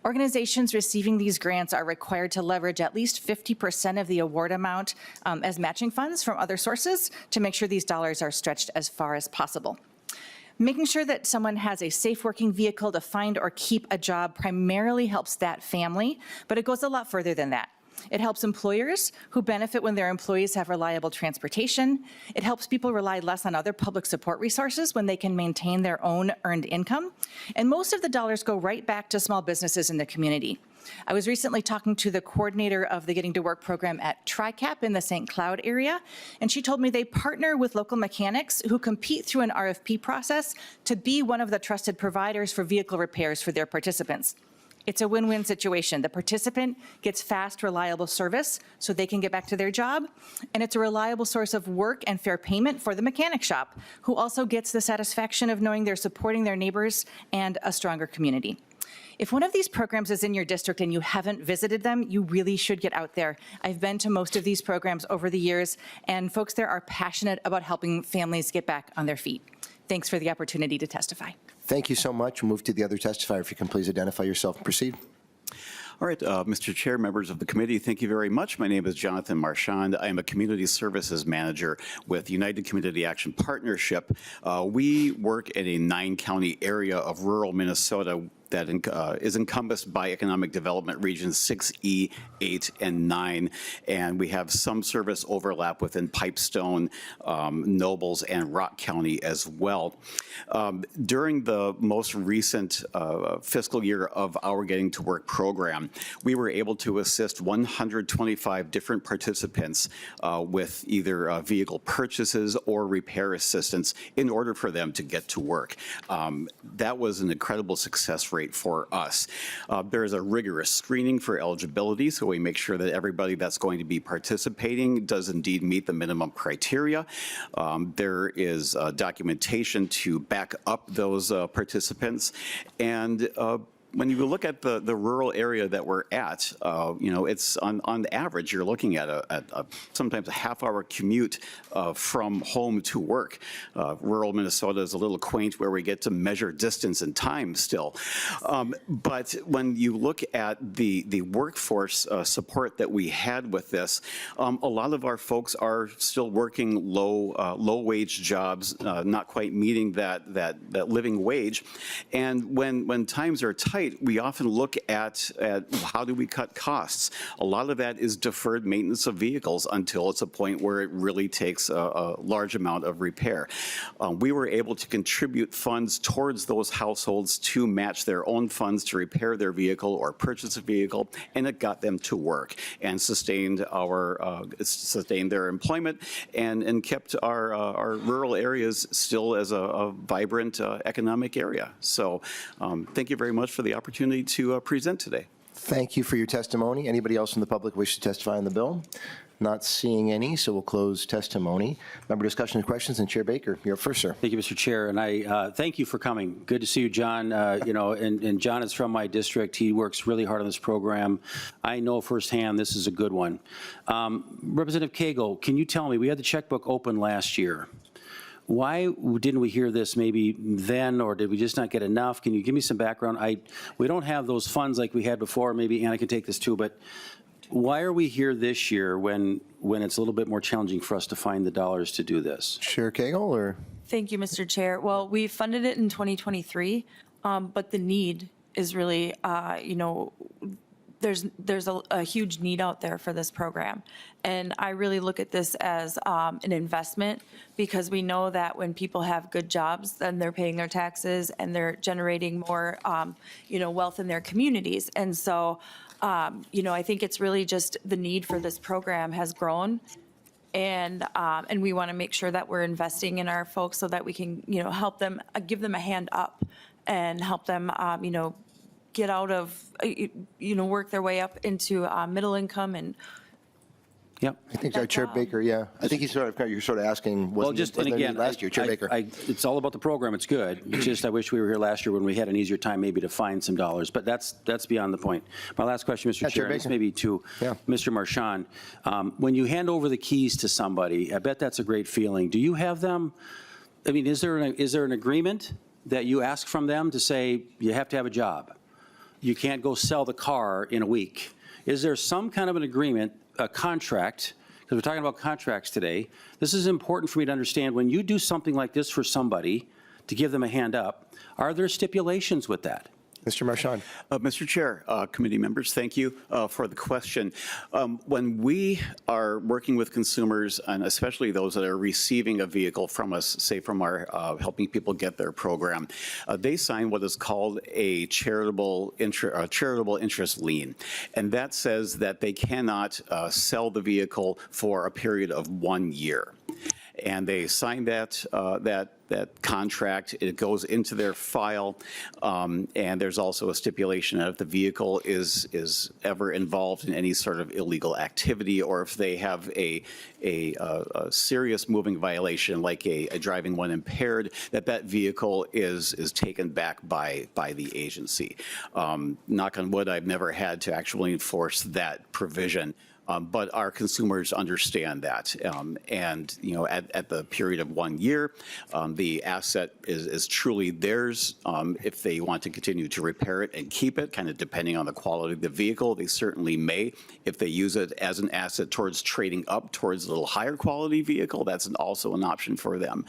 Organizations receiving these grants are required to leverage at least 50% of the award amount as matching funds from other sources to make sure these dollars are stretched as far as possible. Making sure that someone has a safe working vehicle to find or keep a job primarily helps that family, but it goes a lot further than that. It helps employers who benefit when their employees have reliable transportation. It helps people rely less on other public support resources when they can maintain their own earned income. And most of the dollars go right back to small businesses in the community. I was recently talking to the coordinator of the Getting to Work program at TriCap in the St. Cloud area, and she told me they partner with local mechanics who compete through an RFP process to be one of the trusted providers for vehicle repairs for their participants. It's a win-win situation. The participant gets fast, reliable service so they can get back to their job, and it's a reliable source of work and fair payment for the mechanic shop, who also gets the satisfaction of knowing they're supporting their neighbors and a stronger community. If one of these programs is in your district and you haven't visited them, you really should get out there. I've been to most of these programs over the years, and folks there are passionate about helping families get back on their feet. Thanks for the opportunity to testify. Thank you so much. We'll move to the other testifier. If you can please identify yourself and proceed. All right, Mr. Chair, members of the committee, thank you very much. My name is Jonathan Marchand. I am a Community Services Manager with United Community Action Partnership. We work in a 9-county area of rural Minnesota that is encompassed by Economic Development Regions 6E, 8, and 9, and we have some service overlap within Pipestone, Nobles, and Rock County as well. During the most recent fiscal year of our Getting to Work program, we were able to assist 125 different participants with either vehicle purchases or repair assistance in order for them to get to work. That was an incredible success rate for us. There is a rigorous screening for eligibility, so we make sure that everybody that's going to be participating does indeed meet the minimum criteria. There is documentation to back up those participants, and when you look at the rural area that we're at, it's on average, you're looking at sometimes a half-hour commute from home to work. Rural Minnesota is a little quaint where we get to measure distance and time still. But when you look at the workforce support that we had with this, a lot of our folks are still working low-wage jobs, not quite meeting that living wage. And when times are tight, we often look at how do we cut costs. A lot of that is deferred maintenance of vehicles until it's a point where it really takes a large amount of repair. We were able to contribute funds towards those households to match their own funds to repair their vehicle or purchase a vehicle, and it got them to work and sustained their employment and kept our rural areas still as a vibrant economic area. So thank you very much for the opportunity to present today. Thank you for your testimony. Anybody else in the public wish to testify on the bill? Not seeing any, so we'll close testimony. Member discussion and questions, and Chair Baker, you're up first, sir. Thank you, Mr. Chair, and I thank you for coming. Good to see you, John. And John is from my district. He works really hard on this program. I know firsthand this is a good one. Representative Koegel, can you tell me, we had the checkbook open last year. Why didn't we hear this maybe then, or did we just not get enough? Can you give me some background? We don't have those funds like we had before. Maybe Anna can take this too, but why are we here this year when it's a little bit more challenging for us to find the dollars to do this? Chair Koegel, or? Thank you, Mr. Chair. Well, we funded it in 2023, but the need is really, there's a huge need out there for this program. And I really look at this as an investment, because we know that when people have good jobs, then they're paying their taxes and they're generating more, wealth in their communities. And so, I think it's really just the need for this program has grown. And we want to make sure that we're investing in our folks so that we can, help them, give them a hand up and help them, get out of, work their way up into middle income. And Yep. I think Chair Baker, yeah. I think you're sort of asking, wasn't there last year, Chair Baker? It's all about the program. It's good. It's just I wish we were here last year when we had an easier time maybe to find some dollars. But that's beyond the point. My last question, Mr. Chair, this may be to Mr. Marchand. When you hand over the keys to somebody, I bet that's a great feeling. Do you have them? I mean, is there an agreement that you ask from them to say you have to have a job? You can't go sell the car in a week. Is there some kind of an agreement, a contract, because we're talking about contracts today. This is important for me to understand. When you do something like this for somebody to give them a hand up, are there stipulations with that? Mr. Marchand. Mr. Chair, committee members, thank you for the question. When we are working with consumers, and especially those that are receiving a vehicle from us, say from our Helping People Get Their program, they sign what is called a charitable interest lien. And that says that they cannot sell the vehicle for a period of 1 year. And they sign that contract. It goes into their file, and there's also a stipulation that if the vehicle is ever involved in any sort of illegal activity, or if they have a serious moving violation, like a driving when impaired, that vehicle is taken back by the agency. Knock on wood, I've never had to actually enforce that provision. But our consumers understand that. And, you know, at the period of 1 year, the asset is truly theirs. If they want to continue to repair it and keep it, kind of depending on the quality of the vehicle, they certainly may. If they use it as an asset towards trading up towards a little higher quality vehicle, that's also an option for them.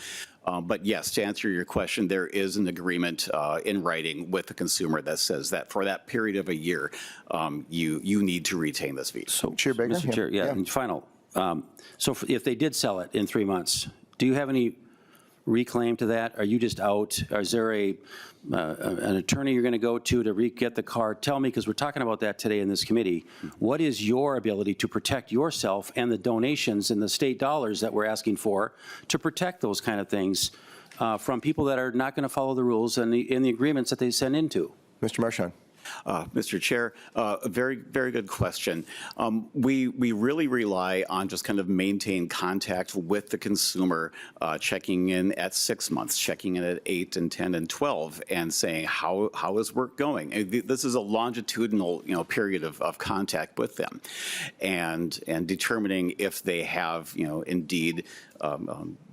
But yes, to answer your question, there is an agreement in writing with the consumer that says that for that period of a year, you need to retain this vehicle. So, Chair Baker? Mr. Chair, yeah, and final. So if they did sell it in 3 months, do you have any reclaim to that? Are you just out? Or is there an attorney you're going to go to get the car? Tell me, because we're talking about that today in this committee. What is your ability to protect yourself and the donations and the state dollars that we're asking for to protect those kind of things from people that are not going to follow the rules and the agreements that they send into? Mr. Marchand. Mr. Chair, a very, very good question. We really rely on just kind of maintain contact with the consumer, checking in at 6 months, checking in at 8 and 10 and 12, and saying, how is work going? This is a longitudinal, period of contact with them, and determining if they have, indeed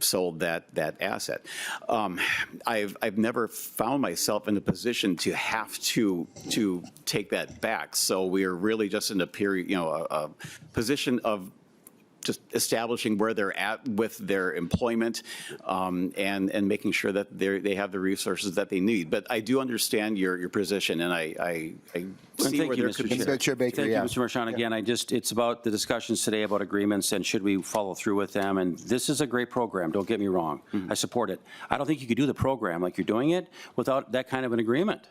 sold that asset. I've never found myself in a position to have to take that back. So we are really just in a period, a position of just establishing where they're at with their employment, and making sure that they have the resources that they need. But I do understand your position, and I see where there could be. Chair Baker, Thank you, Mr. Marchand. Again, it's about the discussions today about agreements and should we follow through with them. And this is a great program, don't get me wrong. I support it. I don't think you could do the program like you're doing it without that kind of an agreement.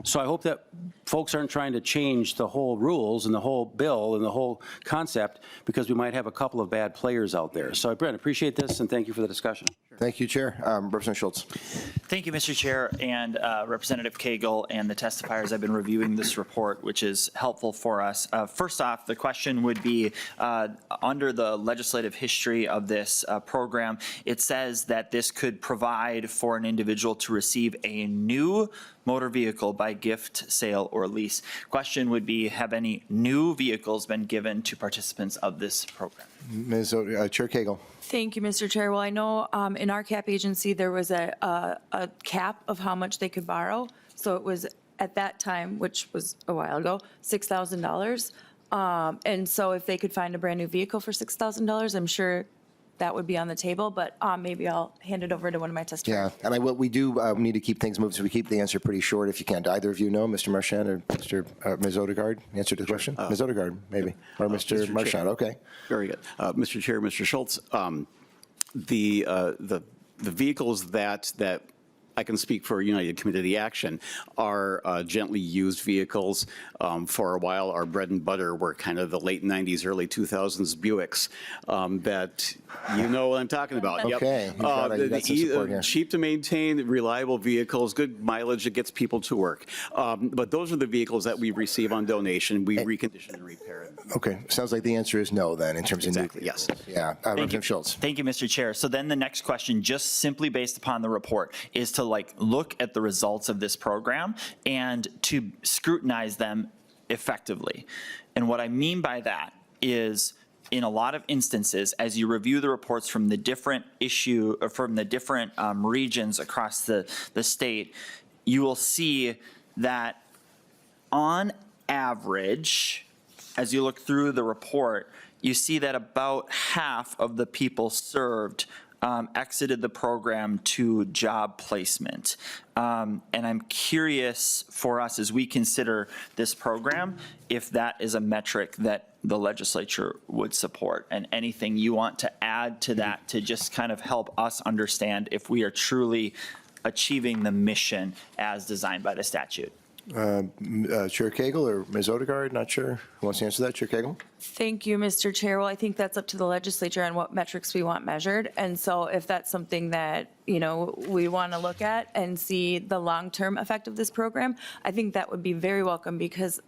So I hope that folks aren't trying to change the whole rules and the whole bill and the whole concept, because we might have a couple of bad players out there. So, Brent, appreciate this, and thank you for the discussion. Thank you, Chair. Representative Schultz. Thank you, Mr. Chair, and Representative Koegel and the testifiers. I've been reviewing this report, which is helpful for us. First off, the question would be, under the legislative history of this program, it says that this could provide for an individual to receive a new motor vehicle by gift, sale, or lease. Question would be, have any new vehicles been given to participants of this program? Chair Koegel. Thank you, Mr. Chair. Well, I know in our CAP agency, there was a cap of how much they could borrow. So it was, at that time, which was a while ago, $6,000. And so if they could find a brand new vehicle for $6,000, I'm sure that would be on the table, but maybe I'll hand it over to one of my testifiers. Yeah, and we do need to keep things moving, so we keep the answer pretty short if you can. Do either of you know, Mr. Marchand or Ms. Odegaard, answer to the question? Ms. Odegaard, maybe, or Mr. Marchand, okay. Very good. Mr. Chair, Mr. Schultz, the vehicles that I can speak for United Community Action are gently used vehicles. For a while, our bread and butter were kind of the late 90s, early 2000s Buicks that you know what I'm talking about. Okay. Yep. Cheap to maintain, reliable vehicles, good mileage that gets people to work. But those are the vehicles that we receive on donation. We recondition and repair it. Okay. Sounds like the answer is no then in terms of new vehicles. Yes. Yeah. Representative Schultz. Thank you, Mr. Chair. So then the next question, just simply based upon the report, is to look at the results of this program and to scrutinize them effectively. And what I mean by that is, in a lot of instances, as you review the reports from the different regions across the state, you will see that on average, as you look through the report, you see that about half of the people served exited the program to job placement. And I'm curious for us as we consider this program, if that is a metric that the legislature would support, and anything you want to add to that to just kind of help us understand if we are truly achieving the mission as designed by the statute. Chair Koegel or Ms. Odegaard, not sure. Who wants to answer that? Chair Koegel? Thank you, Mr. Chair. Well, I think that's up to the legislature on what metrics we want measured. And so if that's something that, we want to look at and see the long-term effect of this program, I think that would be very welcome, because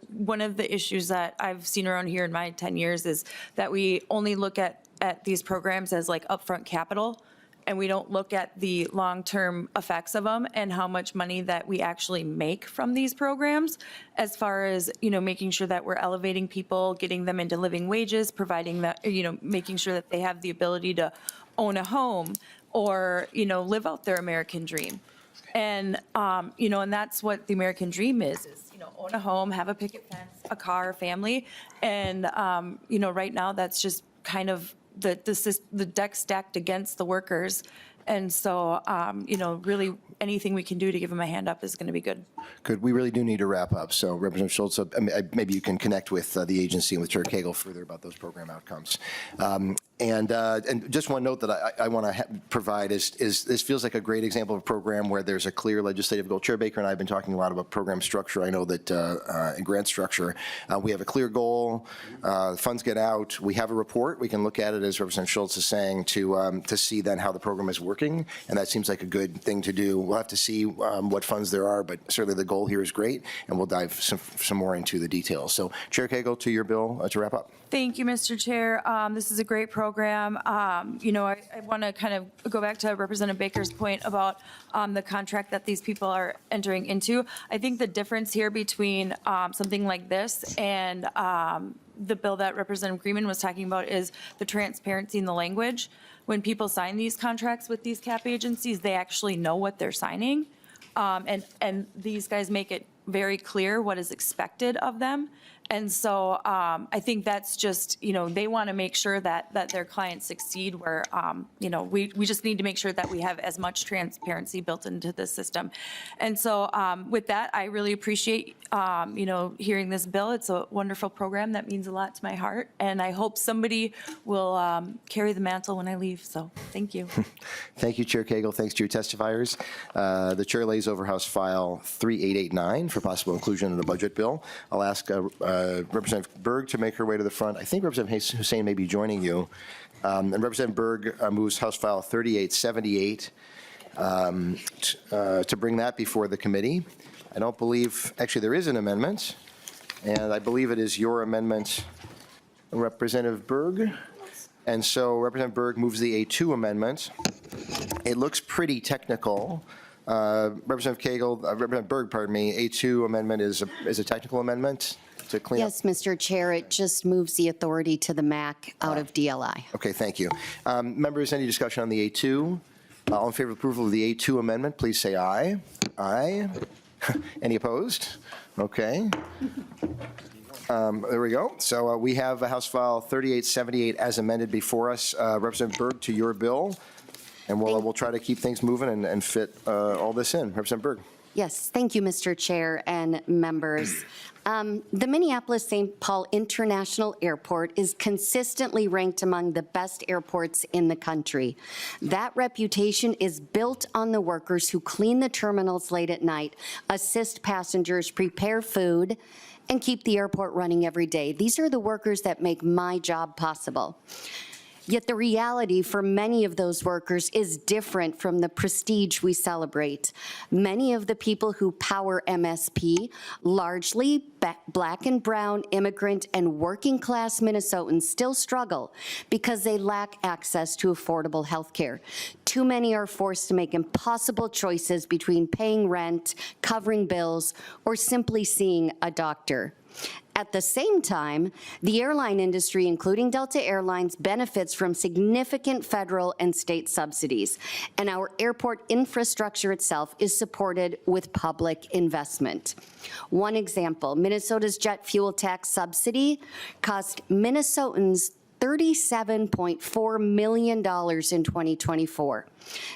one of the issues that I've seen around here in my 10 years is that we only look at these programs as like upfront capital, and we don't look at the long-term effects of them and how much money that we actually make from these programs, as far as, making sure that we're elevating people, getting them into living wages, providing that, making sure that they have the ability to own a home or, live out their American dream. And, and that's what the American dream is, own a home, have a picket fence, a car, a family. And, right now that's just kind of the deck stacked against the workers. And so, really anything we can do to give them a hand up is going to be good. Good. We really do need to wrap up. So Representative Schultz, maybe you can connect with the agency and with Chair Koegel further about those program outcomes. And just one note that I want to provide is this feels like a great example of a program where there's a clear legislative goal. Chair Baker and I have been talking a lot about program structure. I know that in grant structure, we have a clear goal. Funds get out. We have a report. We can look at it, as Representative Schultz is saying, to see then how the program is working. And that seems like a good thing to do. We'll have to see what funds there are, but certainly the goal here is great, and we'll dive some more into the details. So, Chair Koegel, to your bill to wrap up. Thank you, Mr. Chair. This is a great program. I want to kind of go back to Representative Baker's point about the contract that these people are entering into. I think the difference here between something like this and the bill that Representative Greenman was talking about is the transparency in the language. When people sign these contracts with these CAP agencies, they actually know what they're signing. And these guys make it very clear what is expected of them. And so I think that's just, they want to make sure that their clients succeed where, we just need to make sure that we have as much transparency built into the system. And so with that, I really appreciate, hearing this bill. It's a wonderful program that means a lot to my heart. And I hope somebody will carry the mantle when I leave. So thank you. Thank you, Chair Koegel. Thanks to your testifiers. The chair lays over House File 3889 for possible inclusion in the budget bill. I'll ask Representative Berg to make her way to the front. I think Representative Hussain may be joining you. And Representative Berg moves House File 3878 to bring that before the committee. I don't believe, actually there is an amendment, and I believe it is your amendment, Representative Berg. And so Representative Berg moves the A2 amendment. It looks pretty technical. Representative Koegel, Representative Berg, pardon me, A2 amendment is a technical amendment to clean up? Yes, Mr. Chair, it just moves the authority to the MAC out of DLI. Okay, thank you. Members, any discussion on the A2? All in favor of approval of the A2 amendment, please say aye. Aye. Any opposed? Okay. There we go. So we have House File 3878 as amended before us. Representative Berg, to your bill. And we'll try to keep things moving and fit all this in. Representative Berg. Yes, thank you, Mr. Chair and members. The Minneapolis-St. Paul International Airport is consistently ranked among the best airports in the country. That reputation is built on the workers who clean the terminals late at night, assist passengers, prepare food, and keep the airport running every day. These are the workers that make my job possible. Yet the reality for many of those workers is different from the prestige we celebrate. Many of the people who power MSP, largely Black and brown, immigrant, and working class Minnesotans, still struggle because they lack access to affordable health care. Too many are forced to make impossible choices between paying rent, covering bills, or simply seeing a doctor. At the same time, the airline industry, including Delta Airlines, benefits from significant federal and state subsidies, and our airport infrastructure itself is supported with public investment. One example, Minnesota's jet fuel tax subsidy cost Minnesotans $37.4 million in 2024.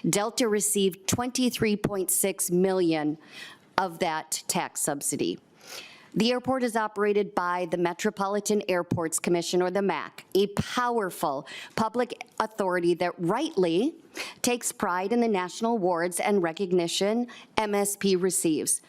Delta received $23.6 million of that tax subsidy. The airport is operated by the Metropolitan Airports Commission, or the MAC, a powerful public authority that rightly takes pride in the national awards and recognition MSP receives.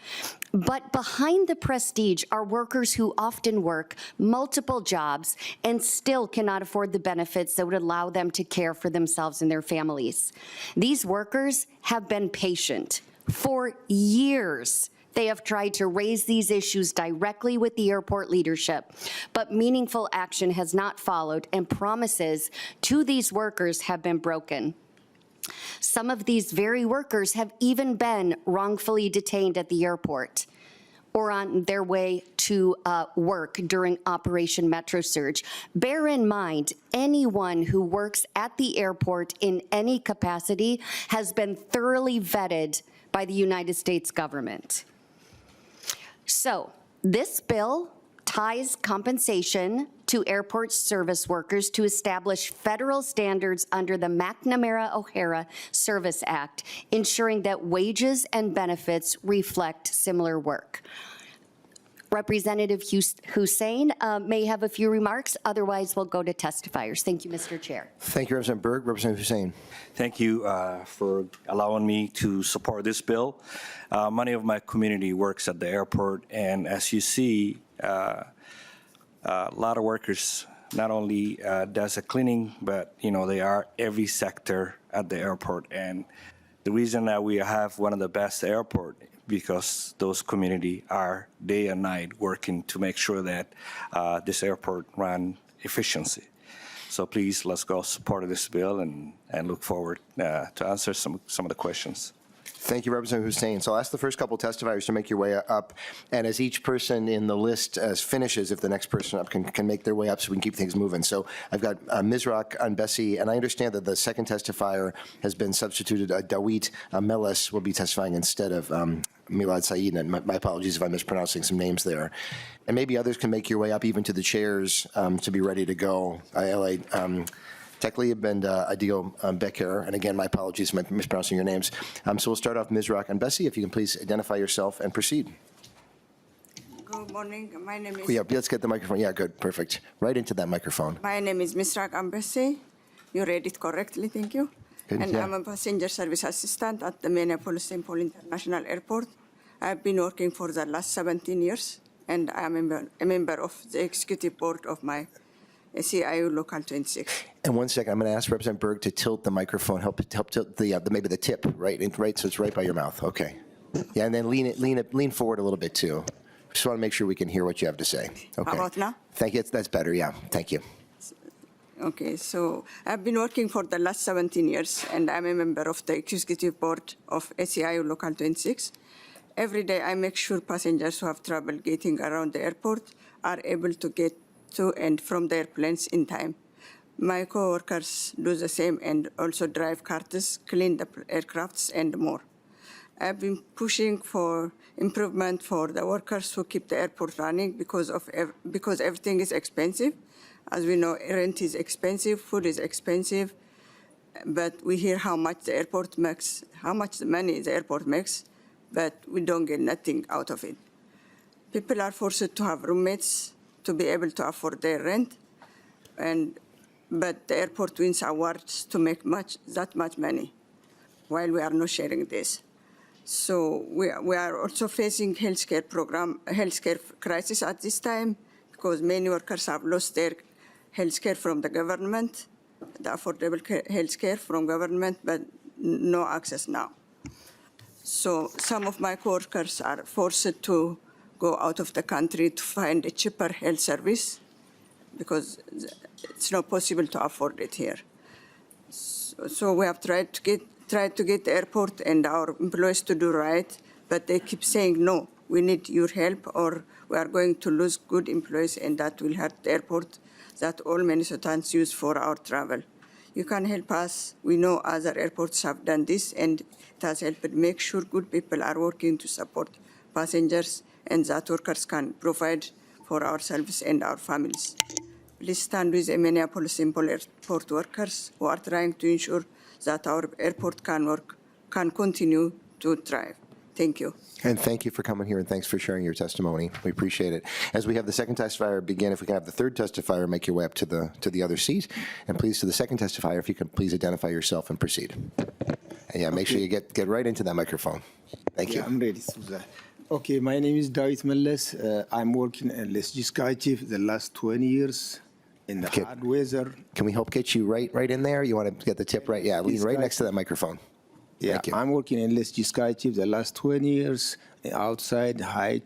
But behind the prestige are workers who often work multiple jobs and still cannot afford the benefits that would allow them to care for themselves and their families. These workers have been patient for years. They have tried to raise these issues directly with the airport leadership, but meaningful action has not followed, and promises to these workers have been broken. Some of these very workers have even been wrongfully detained at the airport or on their way to work during Operation Metro Surge. Bear in mind, anyone who works at the airport in any capacity has been thoroughly vetted by the United States government. So this bill ties compensation to airport service workers to establish federal standards under the McNamara-O'Hara Service Act, ensuring that wages and benefits reflect similar work. Representative Hussain may have a few remarks. Otherwise, we'll go to testifiers. Thank you, Mr. Chair. Thank you, Representative Berg. Representative Hussain. Thank you for allowing me to support this bill. Many of my community works at the airport, and as you see, a lot of workers not only does a cleaning, but they are every sector at the airport. And the reason that we have one of the best airport, because those community are day and night working to make sure that this airport run efficiency. So please, let's go support this bill and look forward to answer some of the questions. Thank you, Representative Hussain. So I'll ask the first couple testifiers to make your way up, and as each person in the list finishes, if the next person up can make their way up so we can keep things moving. So I've got Mizrak Anbesi, and I understand that the second testifier has been substituted. Dawit Melis will be testifying instead of Milad Saeed, and my apologies if I'm mispronouncing some names there. And maybe others can make your way up even to the chairs to be ready to go. Teklib and Adil Becker, and again, my apologies for mispronouncing your names. So we'll start off Mizrak Anbesi, if you can please identify yourself and proceed. Good morning. My name is. Yeah, let's get the microphone. Yeah, good, perfect. Right into that microphone. My name is Mizrak Anbesi. You read it correctly, thank you. Good, and yeah. I'm a passenger service assistant at the Minneapolis-St. Paul International Airport. I've been working for the last 17 years, and I'm a member of the executive board of my CIU Local 26. And one second, I'm going to ask Representative Berg to tilt the microphone, help tilt maybe the tip, right, so it's right by your mouth. Okay. Yeah, and then lean forward a little bit too. Just want to make sure we can hear what you have to say. Okay. How about now? Thank you. That's better. Yeah. Thank you. Okay, so I've been working for the last 17 years, and I'm a member of the executive board of SEIU Local 26. Every day, I make sure passengers who have trouble getting around the airport are able to get to and from their planes in time. My co-workers do the same and also drive carts, clean the aircrafts, and more. I've been pushing for improvement for the workers who keep the airport running because everything is expensive. As we know, rent is expensive, food is expensive, but we hear how much the airport makes, how much money the airport makes, but we don't get nothing out of it. People are forced to have roommates to be able to afford their rent, but the airport wins awards to make that much money, while we are not sharing this. So we are also facing healthcare crisis at this time, because many workers have lost their healthcare from the government, the affordable healthcare from government, but no access now. So some of my coworkers are forced to go out of the country to find a cheaper health service because it's not possible to afford it here. So we have tried to get the airport and our employees to do right, but they keep saying, no, we need your help or we are going to lose good employees and that will hurt the airport that all Minnesotans use for our travel. You can help us. We know other airports have done this and it has helped make sure good people are working to support passengers and that workers can provide for ourselves and our families. please stand with the Minneapolis Simple Airport workers who are trying to ensure that our airport can continue to thrive. Thank you. And thank you for coming here, and thanks for sharing your testimony. We appreciate it. As we have the second testifier begin, if we can have the third testifier make your way up to the other seat. And please, to the second testifier, if you can please identify yourself and proceed. And yeah, make sure you get right into that microphone. Thank you. I'm ready, Susan. Okay, my name is David Mellis. I'm working in legislative the last 20 years in the hard weather. Can we help get you right in there? You want to get the tip right? Yeah, lean right next to that microphone. Yeah, I'm working in legislative the last 20 years, outside, high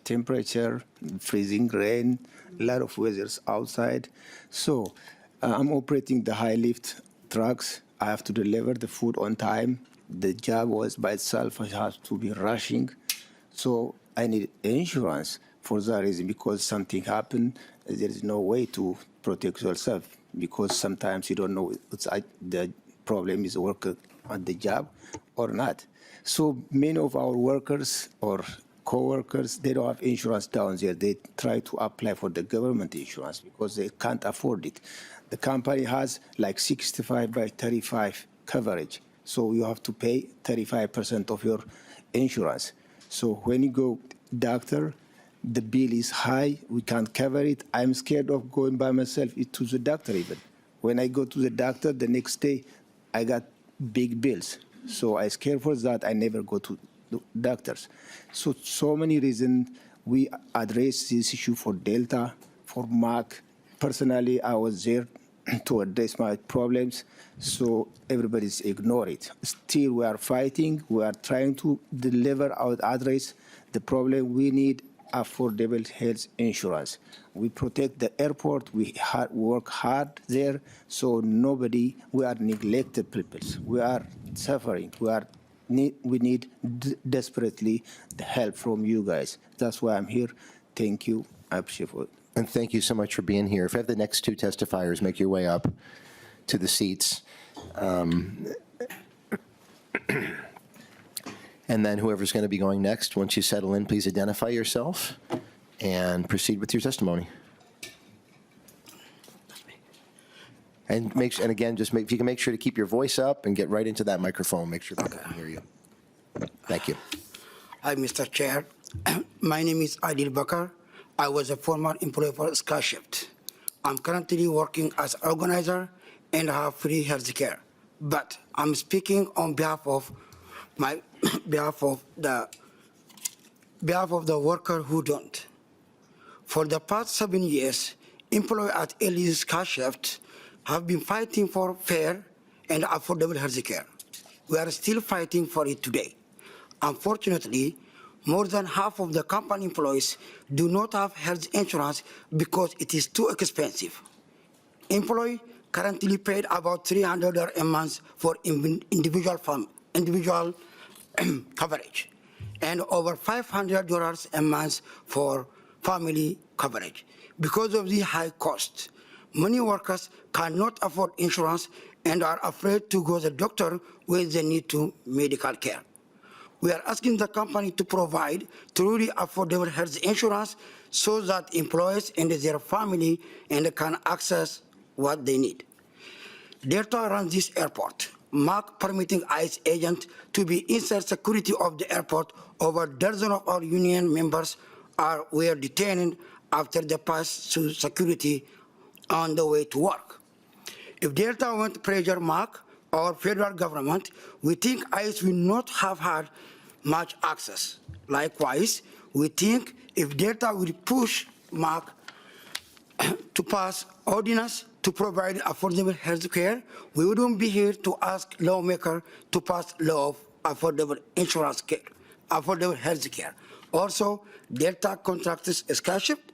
temperature, freezing rain, a lot of weathers outside. So I'm operating the high lift trucks. I have to deliver the food on time. The job was by itself, I have to be rushing. So I need insurance for that reason, because something happened, there is no way to protect yourself, because sometimes you don't know the problem is worker at the job or not. So many of our workers or co-workers, they don't have insurance down there. They try to apply for the government insurance because they can't afford it. The company has like 65 by 35 coverage. So you have to pay 35% of your insurance. So when you go doctor, the bill is high, we can't cover it. I'm scared of going by myself to the doctor even. When I go to the doctor, the next day, I got big bills. So I scared for that, I never go to the doctors. So many reasons we address this issue for Delta, for MAC. Personally, I was there to address my problems, so everybody's ignore it. Still, we are fighting, we are trying to deliver our address. The problem, we need affordable health insurance. We protect the airport, we work hard there, so we are neglected people. We are suffering, we need desperately the help from you guys. That's why I'm here. Thank you, I appreciate it. And thank you so much for being here. If I have the next two testifiers make your way up to the seats. And then whoever's going to be going next, once you settle in, please identify yourself and proceed with your testimony. And again, if you can make sure to keep your voice up and get right into that microphone, make sure people can hear you. Thank you. Hi, Mr. Chair. My name is Adil Bakar. I was a former employee for Skyshift. I'm currently working as an organizer and have free health care. But I'm speaking on behalf of the worker who don't. For the past 7 years, employees at Ellie's Skyshift have been fighting for fair and affordable health care. We are still fighting for it today. Unfortunately, more than half of the company employees do not have health insurance because it is too expensive. Employees currently paid about $300 a month for individual coverage, and over $500 a month for family coverage. Because of the high cost, many workers cannot afford insurance and are afraid to go to the doctor when they need medical care. We are asking the company to provide truly affordable health insurance so that employees and their family can access what they need. Delta runs this airport, MAC permitting ICE agents to be inside security of the airport. Over a dozen of our union members were detained after they passed through security on the way to work. If Delta went to pressure MAC or federal government, we think ICE will not have had much access. Likewise, we think if Delta will push MAC to pass ordinance to provide affordable health care, we wouldn't be here to ask lawmakers to pass law of affordable insurance care, affordable health care. Also, Delta contracts Skyshift.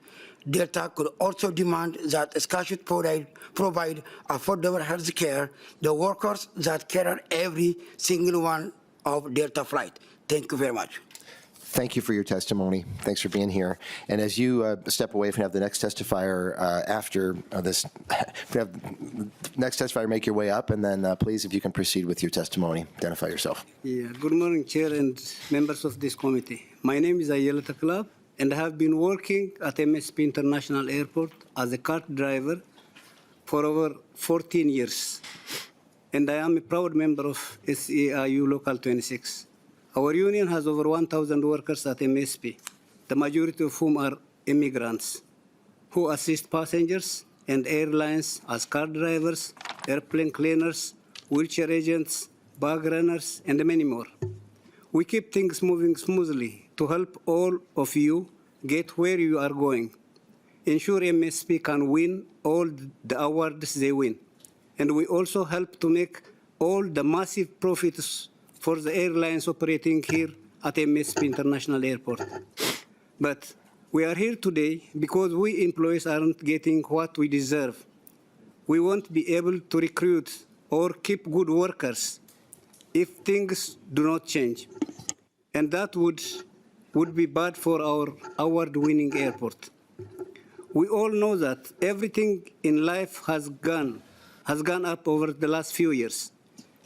Delta could also demand that Skyshift provide affordable health care the workers that carry every single one of Delta flight. Thank you very much. Thank you for your testimony. Thanks for being here. And as you step away, if you have the next testifier after this, if you have the next testifier make your way up, and then please, if you can proceed with your testimony, identify yourself. Yeah. Good morning, Chair and members of this committee. My name is Ayala Taklab. and have been working at MSP International Airport as a cart driver for over 14 years. And I am a proud member of SEIU Local 26. Our union has over 1,000 workers at MSP, the majority of whom are immigrants, who assist passengers and airlines as car drivers, airplane cleaners, wheelchair agents, bag runners, and many more. We keep things moving smoothly to help all of you get where you are going. Ensure MSP can win all the awards they win. And we also help to make all the massive profits for the airlines operating here at MSP International Airport. But we are here today because we employees aren't getting what we deserve. We won't be able to recruit or keep good workers if things do not change. And that would be bad for our award-winning airport. We all know that everything in life has gone up over the last few years.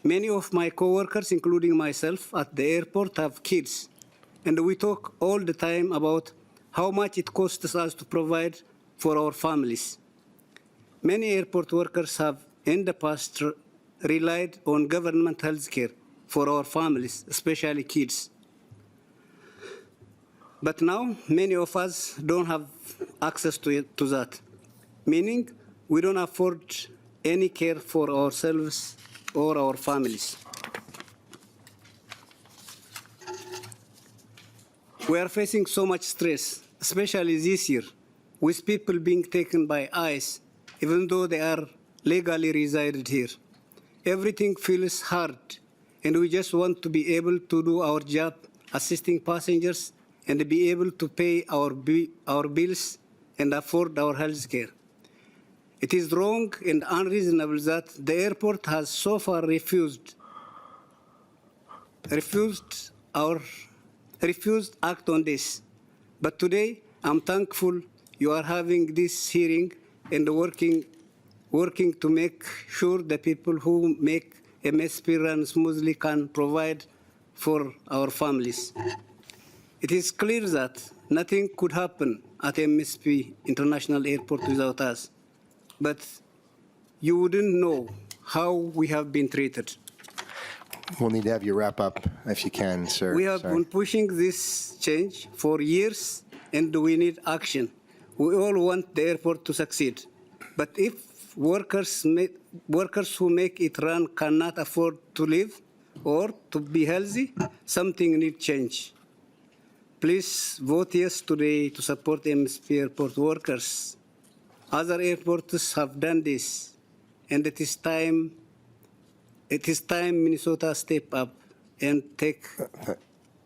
Many of my coworkers, including myself at the airport, have kids, and we talk all the time about how much it costs us to provide for our families. Many airport workers have in the past relied on government health care for our families, especially kids. But now, many of us don't have access to that, meaning we don't afford any care for ourselves or our families. We are facing so much stress, especially this year, with people being taken by ICE, even though they are legally resided here. Everything feels hard, and we just want to be able to do our job assisting passengers and be able to pay our bills and afford our health care. It is wrong and unreasonable that the airport has so far refused act on this. But today, I'm thankful you are having this hearing and working to make sure the people who make MSP run smoothly can provide for our families. It is clear that nothing could happen at MSP International Airport without us, but you wouldn't know how we have been treated. We'll need to have you wrap up if you can, sir. We have Sorry. been pushing this change for years, and we need action. We all want the airport to succeed. But if workers who make it run cannot afford to live or to be healthy, something needs change. Please vote yes today to support MSP airport workers. Other airports have done this, and it is time Minnesota step up and take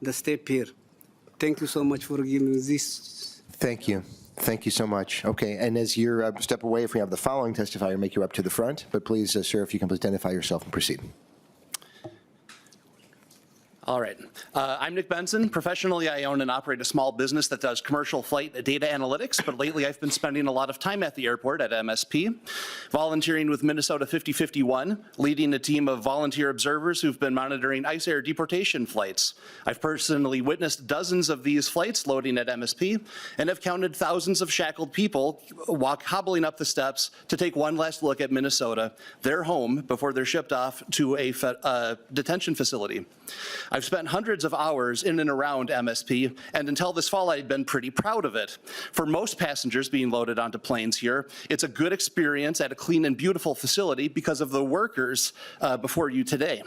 the step here. Thank you so much for giving this. Thank you. Thank you so much. Okay, and as you step away, if we have the following testifier, make you up to the front. But please, sir, if you can please identify yourself and proceed. All right. I'm Nick Benson. Professionally, I own and operate a small business that does commercial flight data analytics, but lately I've been spending a lot of time at the airport at MSP, volunteering with Minnesota 5051, leading a team of volunteer observers who've been monitoring ICE air deportation flights. I've personally witnessed dozens of these flights loading at MSP and have counted thousands of shackled people hobbling up the steps to take one last look at Minnesota, their home, before they're shipped off to a detention facility. I've spent hundreds of hours in and around MSP, and until this fall, I'd been pretty proud of it. For most passengers being loaded onto planes here, it's a good experience at a clean and beautiful facility because of the workers before you today.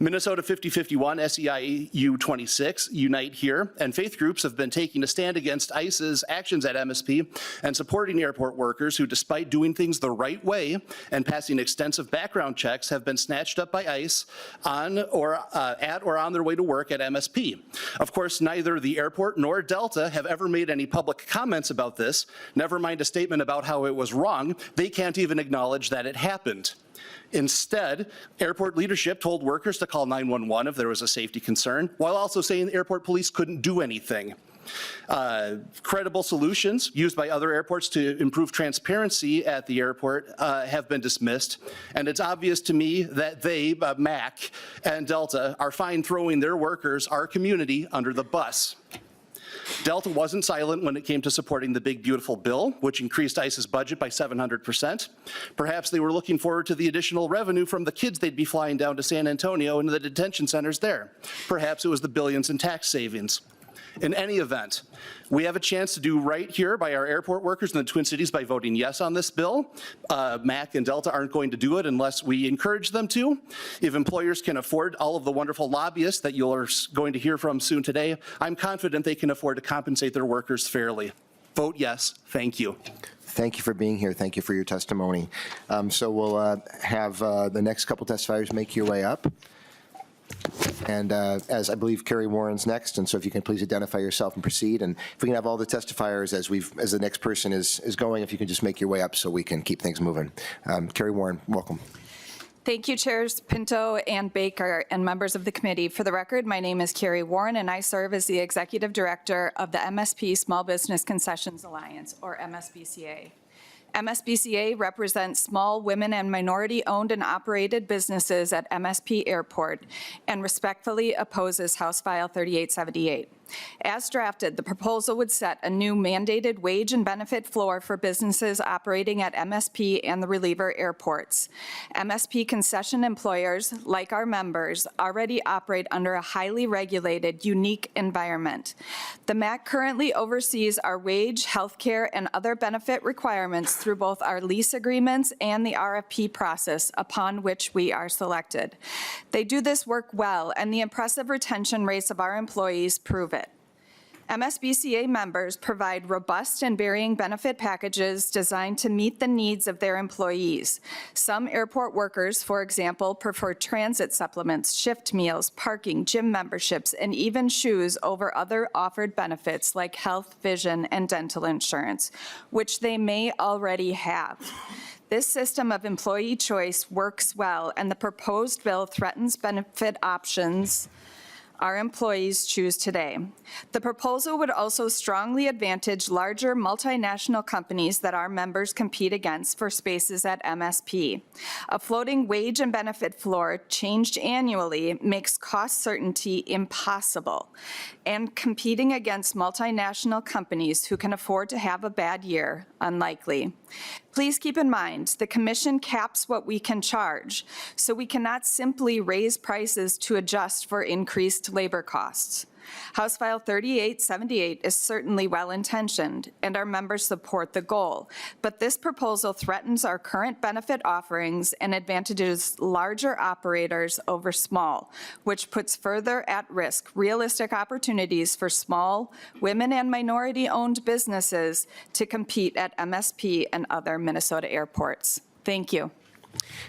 Minnesota 5051, SEIU 26, Unite Here, and faith groups have been taking a stand against ICE's actions at MSP and supporting airport workers who, despite doing things the right way and passing extensive background checks, have been snatched up by ICE at or on their way to work at MSP. Of course, neither the airport nor Delta have ever made any public comments about this, never mind a statement about how it was wrong. They can't even acknowledge that it happened. Instead, airport leadership told workers to call 911 if there was a safety concern, while also saying the airport police couldn't do anything. Credible solutions used by other airports to improve transparency at the airport have been dismissed, and it's obvious to me that they, MAC and Delta, are fine throwing their workers, our community, under the bus. Delta wasn't silent when it came to supporting the big, beautiful bill, which increased ICE's budget by 700%. Perhaps they were looking forward to the additional revenue from the kids they'd be flying down to San Antonio and the detention centers there. Perhaps it was the billions in tax savings. In any event, we have a chance to do right here by our airport workers in the Twin Cities by voting yes on this bill. MAC and Delta aren't going to do it unless we encourage them to. If employers can afford all of the wonderful lobbyists that you're going to hear from soon today, I'm confident they can afford to compensate their workers fairly. Vote yes. Thank you. Thank you for being here. Thank you for your testimony. So we'll have the next couple testifiers make your way up. And as I believe Kerry Warren's next, and so if you can please identify yourself and proceed, and if we can have all the testifiers as the next person is going, if you can just make your way up so we can keep things moving. Kerry Warren, welcome. Thank you, Chairs Pinto and Baker and members of the committee. For the record, my name is Carrie Warren, and I serve as the Executive Director of the MSP Small Business Concessions Alliance, or MSBCA. MSBCA represents small, women, and minority-owned and operated businesses at MSP Airport and respectfully opposes House File 3878. As drafted, the proposal would set a new mandated wage and benefit floor for businesses operating at MSP and the reliever airports. MSP concession employers, like our members, already operate under a highly regulated, unique environment. The MAC currently oversees our wage, healthcare, and other benefit requirements through both our lease agreements and the RFP process upon which we are selected. They do this work well, and the impressive retention rates of our employees prove it. MSBCA members provide robust and varying benefit packages designed to meet the needs of their employees. Some airport workers, for example, prefer transit supplements, shift meals, parking, gym memberships, and even shoes over other offered benefits like health, vision, and dental insurance, which they may already have. This system of employee choice works well, and the proposed bill threatens benefit options our employees choose today. The proposal would also strongly advantage larger multinational companies that our members compete against for spaces at MSP. A floating wage and benefit floor changed annually makes cost certainty impossible, and competing against multinational companies who can afford to have a bad year, unlikely. Please keep in mind, the Commission caps what we can charge, so we cannot simply raise prices to adjust for increased labor costs. House File 3878 is certainly well-intentioned, and our members support the goal, but this proposal threatens our current benefit offerings and advantages larger operators over small, which puts further at risk realistic opportunities for small, women and minority-owned businesses to compete at MSP and other Minnesota airports. Thank you.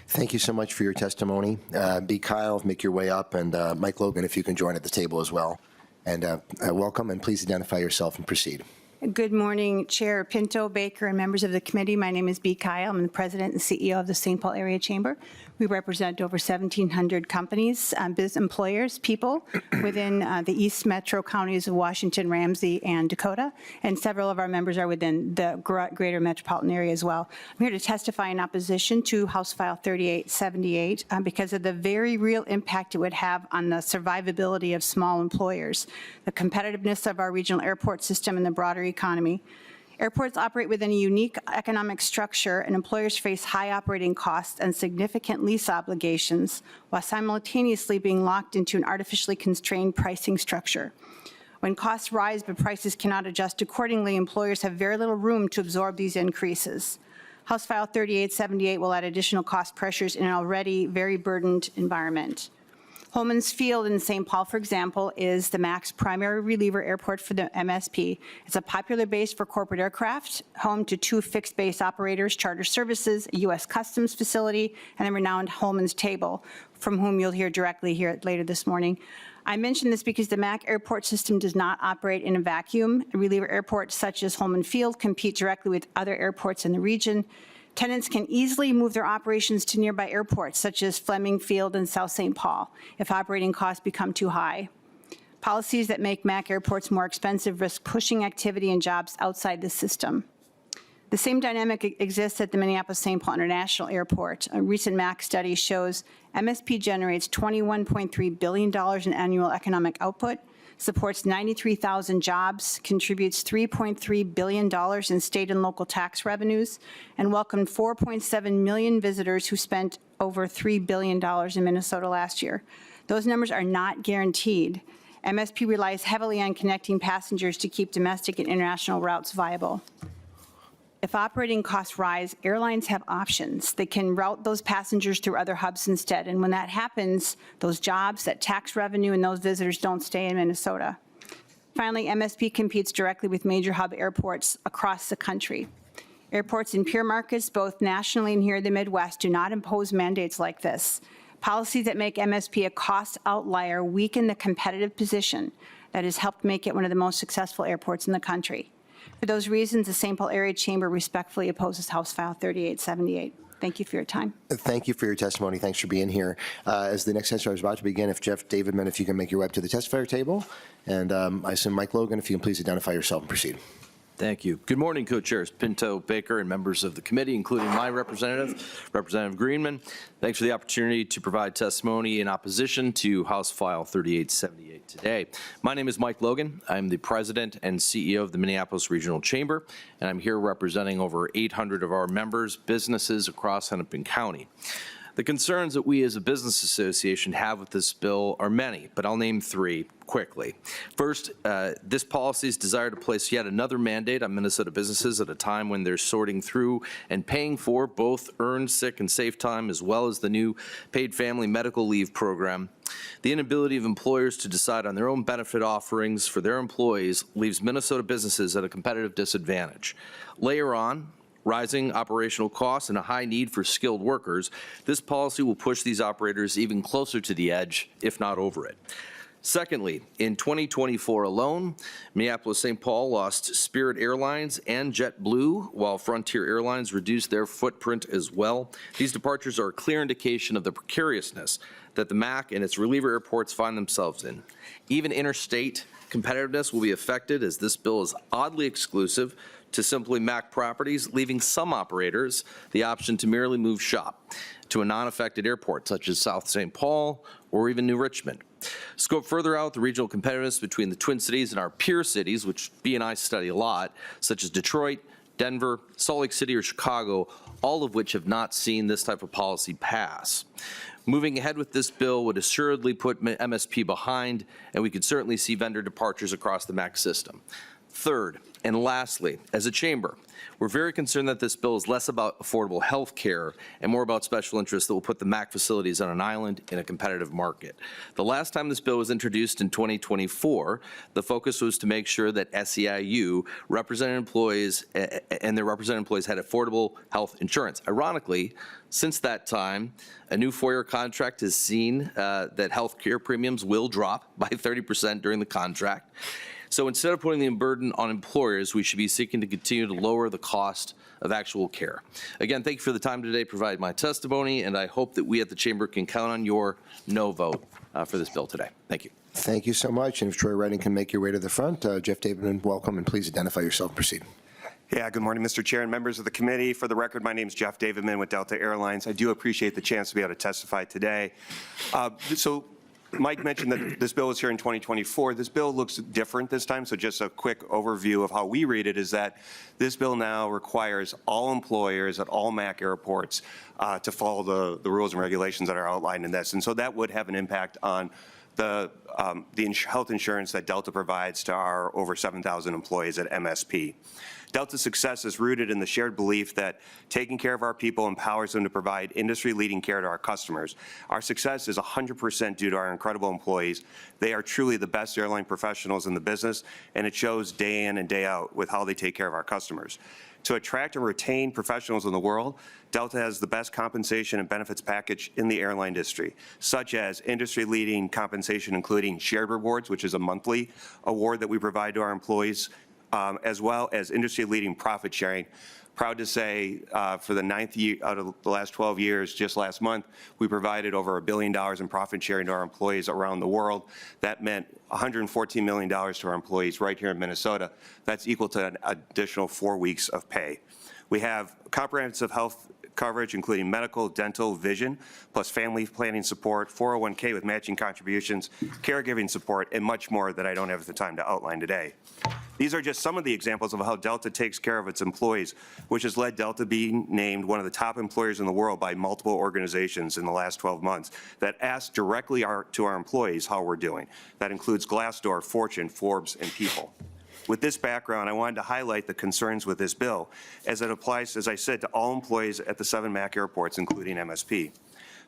Thank you so much for your testimony. B. Kyle, make your way up, and Mike Logan, if you can join at the table as well. And welcome, and please identify yourself and proceed. Good morning, Chair Pinto, Baker, and members of the committee. My name is B. Kyle. I'm the President and CEO of the St. Paul Area Chamber. We represent over 1,700 companies, business employers, people within the East Metro counties of Washington, Ramsey, and Dakota, and several of our members are within the greater metropolitan area as well. I'm here to testify in opposition to House File 3878 because of the very real impact it would have on the survivability of small employers, the competitiveness of our regional airport system, and the broader economy. Airports operate within a unique economic structure, and employers face high operating costs and significant lease obligations while simultaneously being locked into an artificially constrained pricing structure. When costs rise but prices cannot adjust accordingly, employers have very little room to absorb these increases. House File 3878 will add additional cost pressures in an already very burdened environment. Holman's Field in St. Paul, for example, is the MAC's primary reliever airport for the MSP. It's a popular base for corporate aircraft, home to 2 fixed-base operators, charter services, a U.S. Customs facility, and a renowned Holman's Table, from whom you'll hear directly here later this morning. I mention this because the MAC airport system does not operate in a vacuum. Reliever airports such as Holman Field compete directly with other airports in the region. Tenants can easily move their operations to nearby airports, such as Fleming Field and South St. Paul, if operating costs become too high. Policies that make MAC airports more expensive risk pushing activity and jobs outside the system. The same dynamic exists at the Minneapolis-St. Paul International Airport. A recent MAC study shows MSP generates $21.3 billion in annual economic output, supports 93,000 jobs, contributes $3.3 billion in state and local tax revenues, and welcomed 4.7 million visitors who spent over $3 billion in Minnesota last year. Those numbers are not guaranteed. MSP relies heavily on connecting passengers to keep domestic and international routes viable. If operating costs rise, airlines have options. They can route those passengers through other hubs instead. And when that happens, those jobs, that tax revenue, and those visitors don't stay in Minnesota. Finally, MSP competes directly with major hub airports across the country. Airports in peer markets, both nationally and here in the Midwest, do not impose mandates like this. Policies that make MSP a cost outlier weaken the competitive position that has helped make it one of the most successful airports in the country. For those reasons, the St. Paul Area Chamber respectfully opposes House File 3878. Thank you for your time. Thank you for your testimony. Thanks for being here. As the next testifier is about to begin, if Jeff Davidman, if you can make your way up to the testifier table, and I assume Mike Logan, if you can please identify yourself and proceed. Thank you. Good morning, co-chairs Pinto, Baker, and members of the committee, including my representative, Representative Greenman. Thanks for the opportunity to provide testimony in opposition to House File 3878 today. My name is Mike Logan. I'm the president and CEO of the Minneapolis Regional Chamber, and I'm here representing over 800 of our members, businesses across Hennepin County. The concerns that we as a business association have with this bill are many, but I'll name three quickly. First, this policy's desire to place yet another mandate on Minnesota businesses at a time when they're sorting through and paying for both earned sick and safe time, as well as the new paid family medical leave program. The inability of employers to decide on their own benefit offerings for their employees leaves Minnesota businesses at a competitive disadvantage. Layer on rising operational costs and a high need for skilled workers, this policy will push these operators even closer to the edge, if not over it. Secondly, in 2024 alone, Minneapolis-St. Paul lost Spirit Airlines and JetBlue, while Frontier Airlines reduced their footprint as well. These departures are a clear indication of the precariousness that the MAC and its reliever airports find themselves in. Even interstate competitiveness will be affected, as this bill is oddly exclusive to simply MAC properties, leaving some operators the option to merely move shop to a non-affected airport such as South St. Paul or even New Richmond. Scope further out the regional competitiveness between the Twin Cities and our peer cities, which B and I study a lot, such as Detroit, Denver, Salt Lake City, or Chicago, all of which have not seen this type of policy pass. Moving ahead with this bill would assuredly put MSP behind, and we could certainly see vendor departures across the MAC system. Third, and lastly, as a chamber, we're very concerned that this bill is less about affordable health care and more about special interests that will put the MAC facilities on an island in a competitive market. The last time this bill was introduced in 2024, the focus was to make sure that SEIU represented employees and their represented employees had affordable health insurance. Ironically, since that time, a new four-year contract has seen that health care premiums will drop by 30% during the contract. So instead of putting the burden on employers, we should be seeking to continue to lower the cost of actual care. Again, thank you for the time today to provide my testimony, and I hope that we at the Chamber can count on your no vote for this bill today. Thank you. Thank you so much. And if Troy Redding can make your way to the front, Jeff Davidman, welcome, and please identify yourself and proceed. Yeah, good morning, Mr. Chair and members of the committee. For the record, my name is Jeff Davidman with Delta Airlines. I do appreciate the chance to be able to testify today. So Mike mentioned that this bill was here in 2024. This bill looks different this time, so just a quick overview of how we read it is that this bill now requires all employers at all MAC airports to follow the rules and regulations that are outlined in this. And so that would have an impact on the health insurance that Delta provides to our over 7,000 employees at MSP. Delta's success is rooted in the shared belief that taking care of our people empowers them to provide industry-leading care to our customers. Our success is 100% due to our incredible employees. They are truly the best airline professionals in the business, and it shows day in and day out with how they take care of our customers. To attract and retain professionals in the world, Delta has the best compensation and benefits package in the airline industry, such as industry-leading compensation, including shared rewards, which is a monthly award that we provide to our employees, as well as industry-leading profit sharing. Proud to say for the 9th year out of the last 12 years, just last month, we provided over $1 billion in profit sharing to our employees around the world. That meant $114 million to our employees right here in Minnesota. That's equal to an additional 4 weeks of pay. We have comprehensive health coverage, including medical, dental, vision, plus family planning support, 401k with matching contributions, caregiving support, and much more that I don't have the time to outline today. These are just some of the examples of how Delta takes care of its employees, which has led Delta being named one of the top employers in the world by multiple organizations in the last 12 months that ask directly to our employees how we're doing. That includes Glassdoor, Fortune, Forbes, and People. With this background, I wanted to highlight the concerns with this bill as it applies, as I said, to all employees at the 7 MAC airports, including MSP.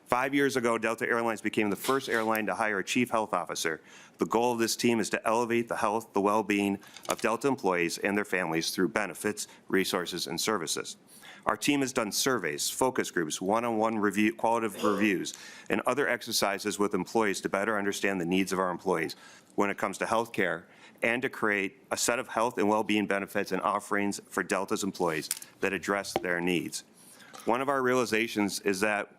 5 years ago, Delta Airlines became the first airline to hire a chief health officer. The goal of this team is to elevate the health, the well-being of Delta employees and their families through benefits, resources, and services. Our team has done surveys, focus groups, one-on-one review, qualitative reviews, and other exercises with employees to better understand the needs of our employees when it comes to health care and to create a set of health and well-being benefits and offerings for Delta's employees that address their needs. One of our realizations is that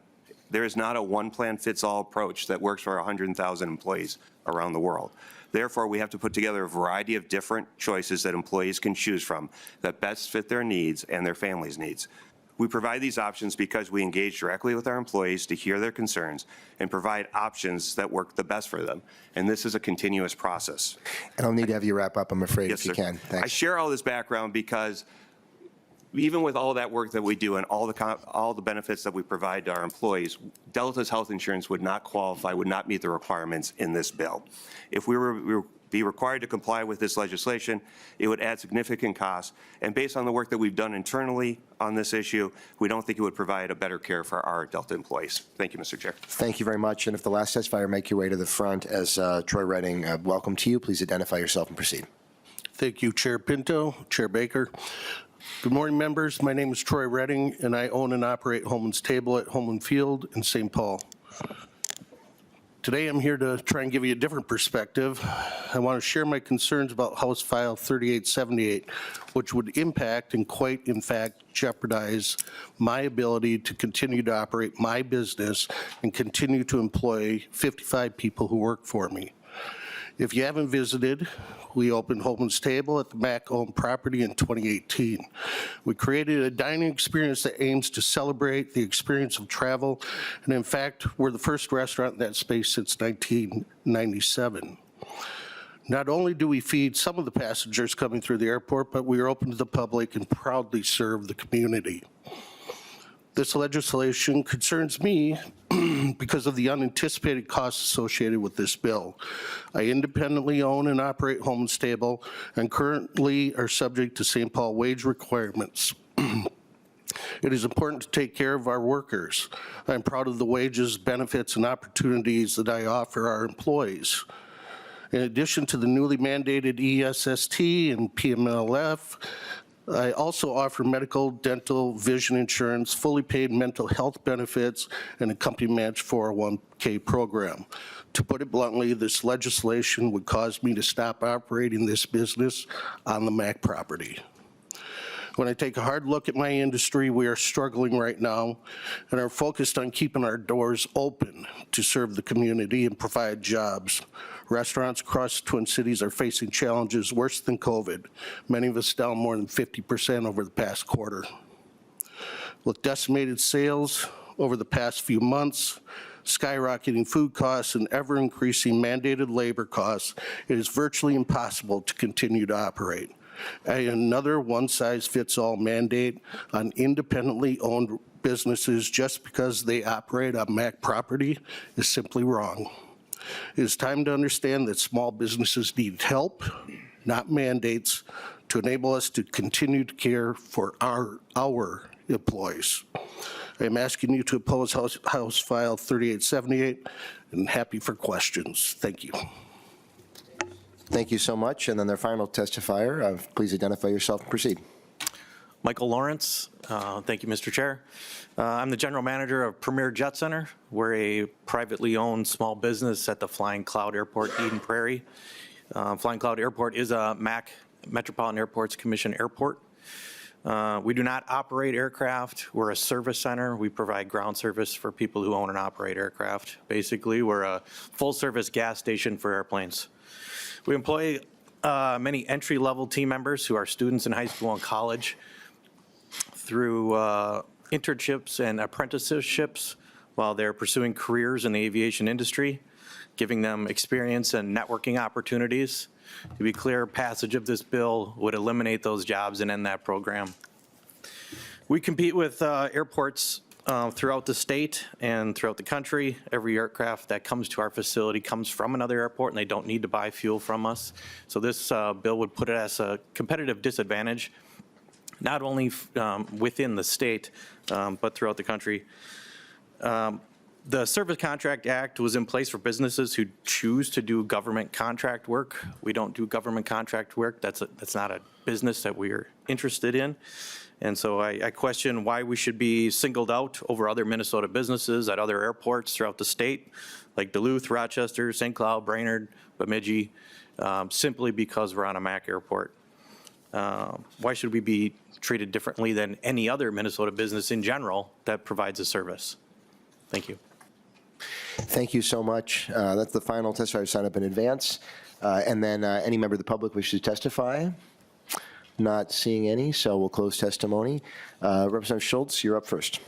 there is not a one-plan-fits-all approach that works for 100,000 employees around the world. Therefore, we have to put together a variety of different choices that employees can choose from that best fit their needs and their families' needs. We provide these options because we engage directly with our employees to hear their concerns and provide options that work the best for them. And this is a continuous process. And I'll need to have you wrap up, I'm afraid, Yes, if you sir. can. Thanks. I share all this background because even with all that work that we do and all the benefits that we provide to our employees, Delta's health insurance would not qualify, would not meet the requirements in this bill. If we were be required to comply with this legislation, it would add significant costs. And based on the work that we've done internally on this issue, we don't think it would provide a better care for our Delta employees. Thank you, Mr. Chair. Thank you very much. And if the last testifier make your way to the front as Troy Redding, welcome to you. Please identify yourself and proceed. Thank you, Chair Pinto, Chair Baker. Good morning, members. My name is Troy Redding, and I own and operate Holman's Table at Holman Field in St. Paul. Today, I'm here to try and give you a different perspective. I want to share my concerns about House File 3878, which would impact and quite, in fact, jeopardize my ability to continue to operate my business and continue to employ 55 people who work for me. If you haven't visited, we opened Holman's Table at the MAC-owned property in 2018. We created a dining experience that aims to celebrate the experience of travel, and in fact, we're the first restaurant in that space since 1997. Not only do we feed some of the passengers coming through the airport, but we are open to the public and proudly serve the community. This legislation concerns me because of the unanticipated costs associated with this bill. I independently own and operate Holman's Table and currently are subject to St. Paul wage requirements. It is important to take care of our workers. I'm proud of the wages, benefits, and opportunities that I offer our employees. In addition to the newly mandated ESST and PMLF, I also offer medical, dental, vision insurance, fully paid mental health benefits, and a company match 401k program. To put it bluntly, this legislation would cause me to stop operating this business on the MAC property. When I take a hard look at my industry, we are struggling right now and are focused on keeping our doors open to serve the community and provide jobs. Restaurants across the Twin Cities are facing challenges worse than COVID, many of us down more than 50% over the past quarter. With decimated sales over the past few months, skyrocketing food costs, and ever-increasing mandated labor costs, it is virtually impossible to continue to operate. Another one-size-fits-all mandate on independently owned businesses just because they operate on MAC property is simply wrong. It is time to understand that small businesses need help, not mandates, to enable us to continue to care for our employees. I am asking you to oppose House File 3878 and happy for questions. Thank you. Thank you so much. And then their final testifier, please identify yourself and proceed. Michael Lawrence. Thank you, Mr. Chair. I'm the general manager of Premier Jet Center. We're a privately owned small business at the Flying Cloud Airport, Eden Prairie. Flying Cloud Airport is a MAC, Metropolitan Airports Commission airport. We do not operate aircraft. We're a service center. We provide ground service for people who own and operate aircraft. Basically, we're a full-service gas station for airplanes. We employ many entry-level team members who are students in high school and college. Through internships and apprenticeships while they're pursuing careers in the aviation industry, giving them experience and networking opportunities. To be clear, passage of this bill would eliminate those jobs and end that program. We compete with airports throughout the state and throughout the country. Every aircraft that comes to our facility comes from another airport, and they don't need to buy fuel from us. So this bill would put it as a competitive disadvantage, not only within the state, but throughout the country. The Service Contract Act was in place for businesses who choose to do government contract work. We don't do government contract work. That's not a business that we're interested in. And so I question why we should be singled out over other Minnesota businesses at other airports throughout the state, like Duluth, Rochester, St. Cloud, Brainerd, Bemidji, simply because we're on a MAC airport. Why should we be treated differently than any other Minnesota business in general that provides a service? Thank you. Thank you so much. That's the final testifier signed up in advance. And then any member of the public wishes to testify? Not seeing any, so we'll close testimony. Representative Schultz, you're up first.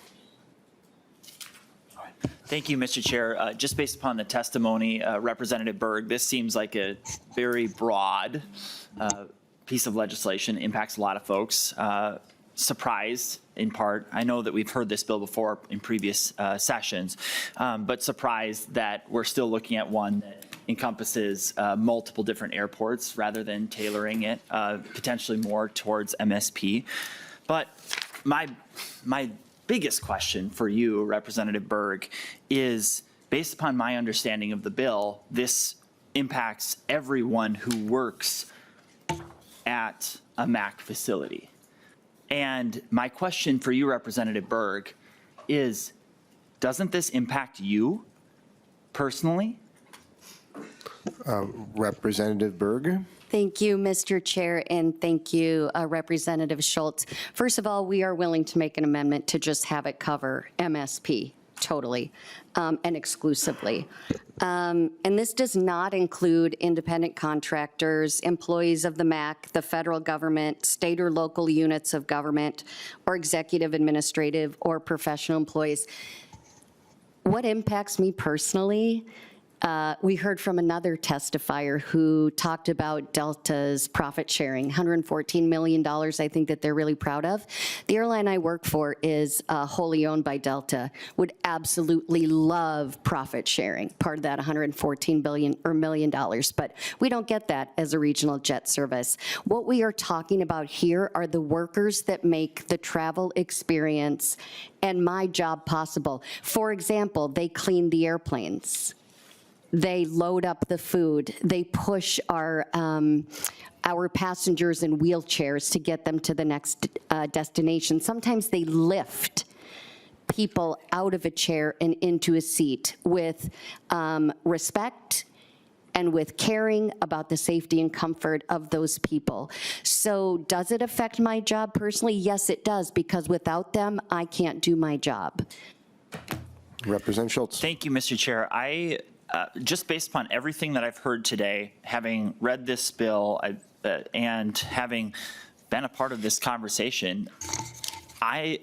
Thank you, Mr. Chair. Just based upon the testimony, Representative Berg, this seems like a very broad piece of legislation, impacts a lot of folks. Surprised in part, I know that we've heard this bill before in previous sessions, but surprised that we're still looking at one that encompasses multiple different airports rather than tailoring it potentially more towards MSP. But my biggest question for you, Representative Berg, is based upon my understanding of the bill, this impacts everyone who works at a MAC facility. And my question for you, Representative Berg, is doesn't this impact you personally? Representative Berg. Thank you, Mr. Chair, and thank you, Representative Schultz. First of all, we are willing to make an amendment to just have it cover MSP totally and exclusively. And this does not include independent contractors, employees of the MAC, the federal government, state or local units of government, or executive, administrative, or professional employees. What impacts me personally? We heard from another testifier who talked about Delta's profit sharing, $114 million, I think that they're really proud of. The airline I work for is wholly owned by Delta, would absolutely love profit sharing, part of that $114 million, but we don't get that as a regional jet service. What we are talking about here are the workers that make the travel experience and my job possible. For example, they clean the airplanes. They load up the food. They push our passengers in wheelchairs to get them to the next destination. Sometimes they lift people out of a chair and into a seat with respect and with caring about the safety and comfort of those people. So does it affect my job personally? Yes, it does, because without them, I can't do my job. Representative Schultz. Thank you, Mr. Chair. Just based upon everything that I've heard today, having read this bill and having been a part of this conversation, I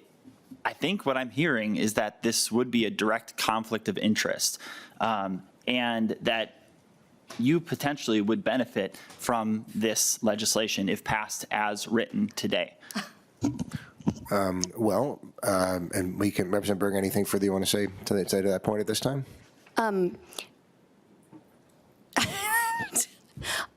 think what I'm hearing is that this would be a direct conflict of interest, and that you potentially would benefit from this legislation if passed as written today. And we can, Representative Berg, anything further you want to say to that point at this time?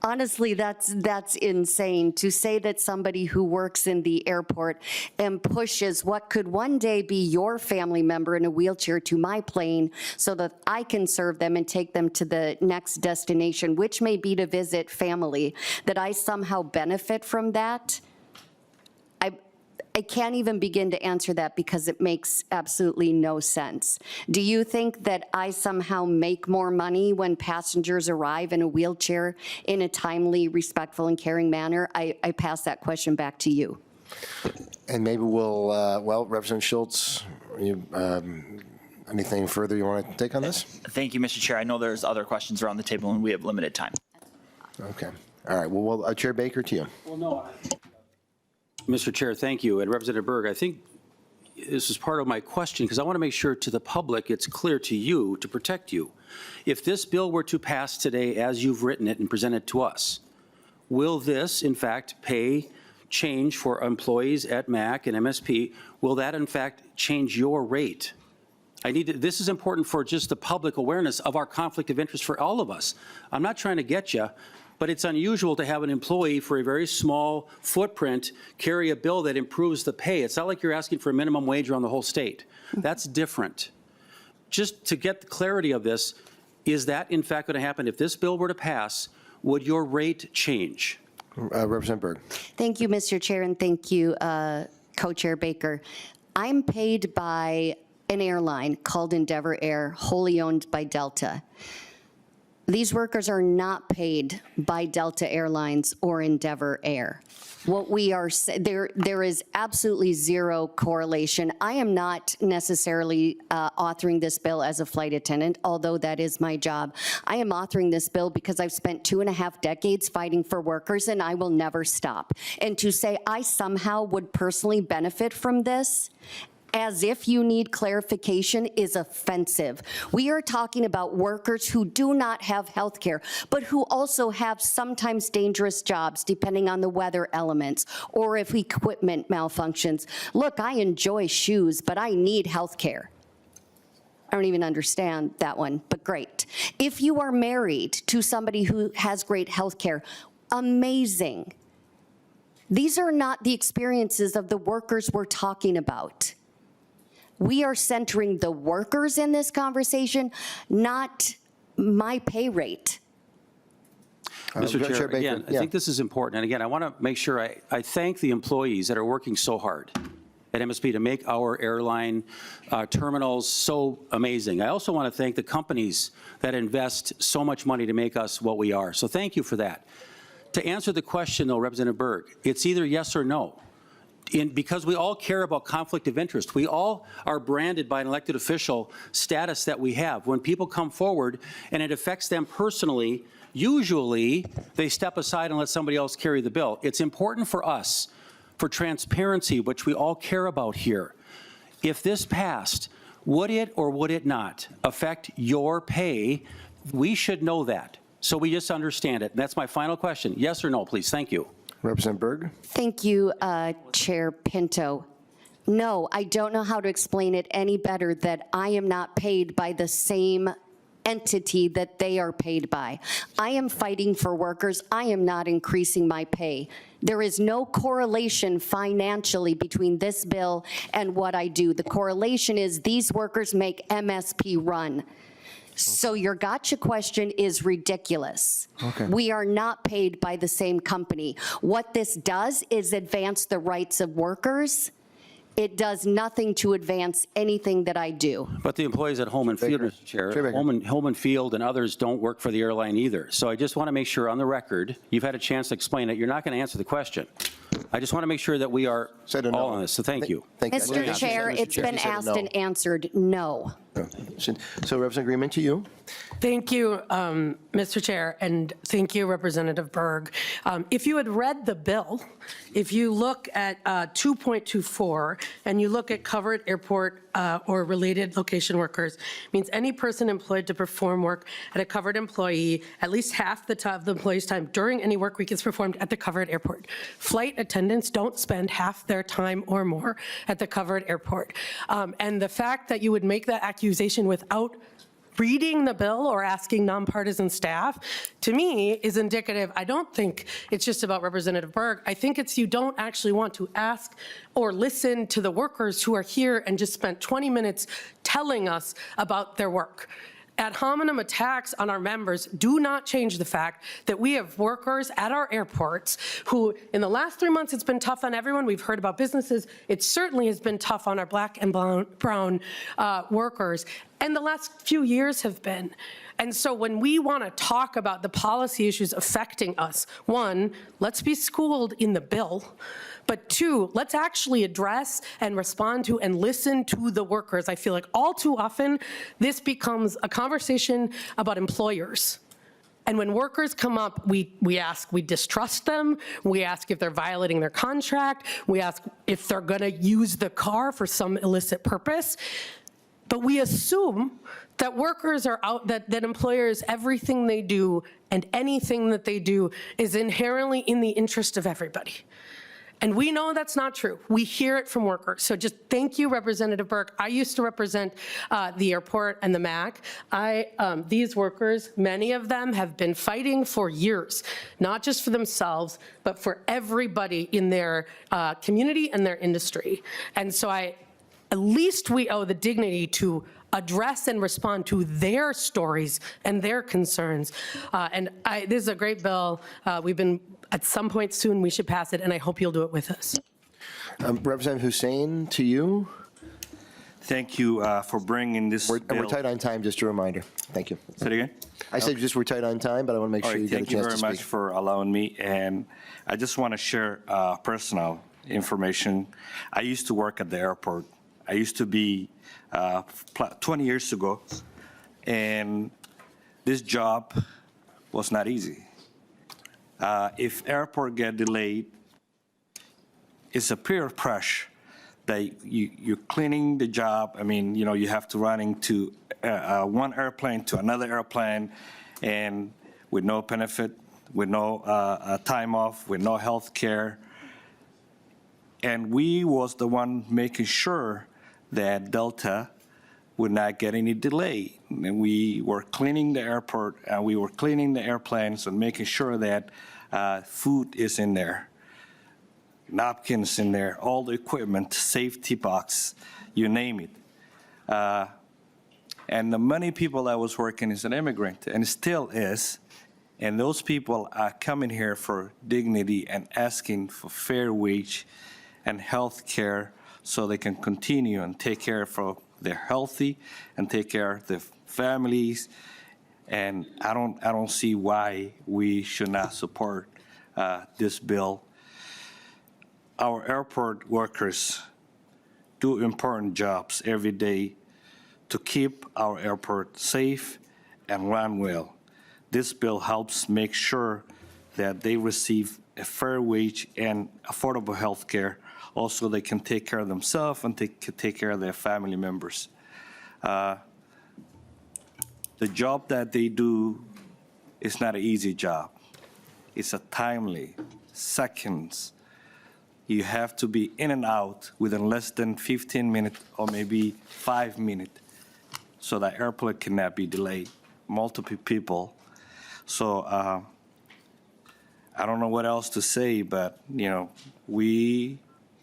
Honestly, that's insane to say that somebody who works in the airport and pushes what could one day be your family member in a wheelchair to my plane so that I can serve them and take them to the next destination, which may be to visit family, that I somehow benefit from that. I can't even begin to answer that because it makes absolutely no sense. Do you think that I somehow make more money when passengers arrive in a wheelchair in a timely, respectful, and caring manner? I pass that question back to you. And maybe we'll, Representative Schultz, anything further you want to take on this? Thank you, Mr. Chair. I know there's other questions around the table and we have limited time. Okay. All right. Well, Chair Baker, to you. Well, no. Mr. Chair, thank you. And Representative Berg, I think this is part of my question, because I want to make sure to the public it's clear to you to protect you. If this bill were to pass today as you've written it and presented to us, will this, in fact, pay change for employees at MAC and MSP? Will that, in fact, change your rate? This is important for just the public awareness of our conflict of interest for all of us. I'm not trying to get you, but it's unusual to have an employee for a very small footprint carry a bill that improves the pay. It's not like you're asking for a minimum wage around the whole state. That's different. Just to get the clarity of this, is that in fact going to happen? If this bill were to pass, would your rate change? Representative Berg. Thank you, Mr. Chair, and thank you, Co-Chair Baker. I'm paid by an airline called Endeavor Air, wholly owned by Delta. These workers are not paid by Delta Airlines or Endeavor Air. What we are, there is absolutely zero correlation. I am not necessarily authoring this bill as a flight attendant, although that is my job. I am authoring this bill because I've spent 2.5 decades fighting for workers, and I will never stop. And to say I somehow would personally benefit from this, as if you need clarification, is offensive. We are talking about workers who do not have health care, but who also have sometimes dangerous jobs depending on the weather elements or if equipment malfunctions. Look, I enjoy shoes, but I need health care. I don't even understand that one, but great. If you are married to somebody who has great health care, amazing. These are not the experiences of the workers we're talking about. We are centering the workers in this conversation, not my pay rate. Mr. Chair, Baker, again, I think this is important. And again, I want to make sure I thank the employees that are working so hard at MSP to make our airline terminals so amazing. I also want to thank the companies that invest so much money to make us what we are. So thank you for that. To answer the question, though, Representative Berg, it's either yes or no. Because we all care about conflict of interest. We all are branded by an elected official status that we have. When people come forward and it affects them personally, usually they step aside and let somebody else carry the bill. It's important for us, for transparency, which we all care about here. If this passed, would it or would it not affect your pay? We should know that, so we just understand it. That's my final question. Yes or no, please. Thank you. Representative Berg. Thank you, Chair Pinto. No, I don't know how to explain it any better that I am not paid by the same entity that they are paid by. I am fighting for workers. I am not increasing my pay. There is no correlation financially between this bill and what I do. The correlation is these workers make MSP run. So your gotcha question is ridiculous. Okay. We are not paid by the same company. What this does is advance the rights of workers. It does nothing to advance anything that I do. But the employees at Holman Field, Mr. Chair, Holman Field and others don't work for the airline either. So I just want to make sure on the record, you've had a chance to explain it. You're not going to answer the question. I just want to make sure that we are all on this. So thank you. Mr. Chair, it's been asked and answered, no. So Representative Greenman, to you. Thank you, Mr. Chair, and thank you, Representative Berg. If you had read the bill, if you look at 2.24 and you look at covered airport or related location workers, means any person employed to perform work at a covered employee, at least half the time of the employee's time during any work week is performed at the covered airport. Flight attendants don't spend half their time or more at the covered airport. And the fact that you would make that accusation without reading the bill or asking nonpartisan staff, to me, is indicative. I don't think it's just about Representative Berg. I think it's you don't actually want to ask or listen to the workers who are here and just spent 20 minutes telling us about their work. Ad hominem attacks on our members do not change the fact that we have workers at our airports who, in the last 3 months, it's been tough on everyone. We've heard about businesses. It certainly has been tough on our black and brown workers, and the last few years have been. And so when we want to talk about the policy issues affecting us, one, let's be schooled in the bill. But two, let's actually address and respond to and listen to the workers. I feel like all too often, this becomes a conversation about employers. And when workers come up, we distrust them, we ask if they're violating their contract, we ask if they're gonna use the car for some illicit purpose. But we assume that workers are out, that employers, everything they do and anything that they do is inherently in the interest of everybody. And we know that's not true. We hear it from workers. So just thank you, Representative Berg. I used to represent the airport and the MAC. These workers, many of them have been fighting for years, not just for themselves, but for everybody in their community and their industry. And so at least we owe the dignity to address and respond to their stories and their concerns. This is a great bill. At some point soon, we should pass it, and I hope you'll do it with us. Representative Hussain, to you. Thank you for bringing this bill. And we're tight on time, just a reminder. Thank you. Say it again? I said just we're tight on time, but I want to make All sure right, you get a thank you chance to very speak. much for allowing me. And I just want to share personal information. I used to work at the airport. I used to be 20 years ago, and this job was not easy. If airport get delayed, it's a peer pressure that you're cleaning the job. I mean, you have to running to one airplane to another airplane, and with no benefit, with no time off, with no health care. And we was the one making sure that Delta would not get any delay. And we were cleaning the airport, and we were cleaning the airplanes and making sure that food is in there, napkins in there, all the equipment, safety box, you name it. And the many people that was working is an immigrant, and still is. And those people are coming here for dignity and asking for fair wage and health care so they can continue and take care of their healthy and take care of their families. And I don't see why we should not support this bill. Our airport workers do important jobs every day to keep our airport safe and run well. This bill helps make sure that they receive a fair wage and affordable health care. Also, they can take care of themselves and they can take care of their family members. The job that they do is not an easy job. It's a timely, seconds. You have to be in and out within less than 15 minutes or maybe 5 minutes so that airplane cannot be delayed. Multiple people. So I don't know what else to say, but we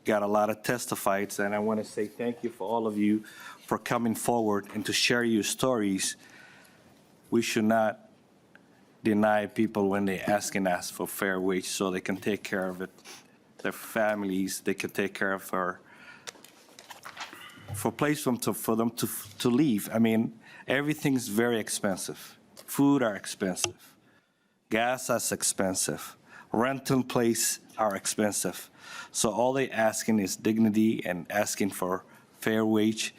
got a lot of testifiers, and I want to say thank you for all of you for coming forward and to share your stories. We should not deny people when they're asking us for fair wage so they can take care of it, their families, they can take care of for place for them to live. I mean, everything's very expensive. Food are expensive. Gas is expensive. Rental place are expensive. So all they asking is dignity and asking for fair wage.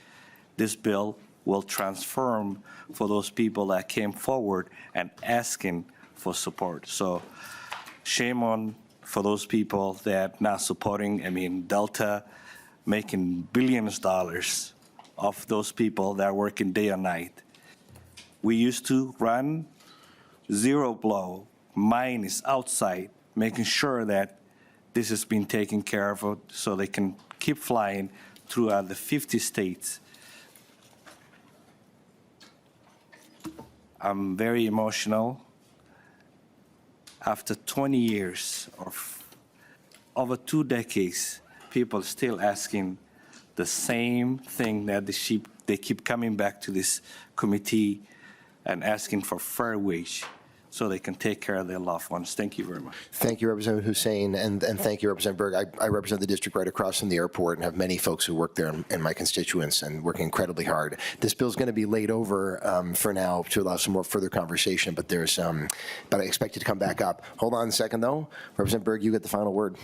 This bill will transform for those people that came forward and asking for support. So shame on for those people that not supporting. I mean, Delta making billions of dollars of those people that are working day and night. We used to run zero blow, mine is outside, making sure that this has been taken care of so they can keep flying throughout the 50 states. I'm very emotional. After 20 years, or over 2 decades, people still asking the same thing that they keep coming back to this committee and asking for fair wage so they can take care of their loved ones. Thank you very much. Thank you, Representative Hussain, and thank you, Representative Berg. I represent the district right across from the airport and have many folks who work there and my constituents and working incredibly hard. This bill's going to be laid over for now to allow some more further conversation, but I expect it to come back up. Hold on a second, though. Representative Berg, you get the final word.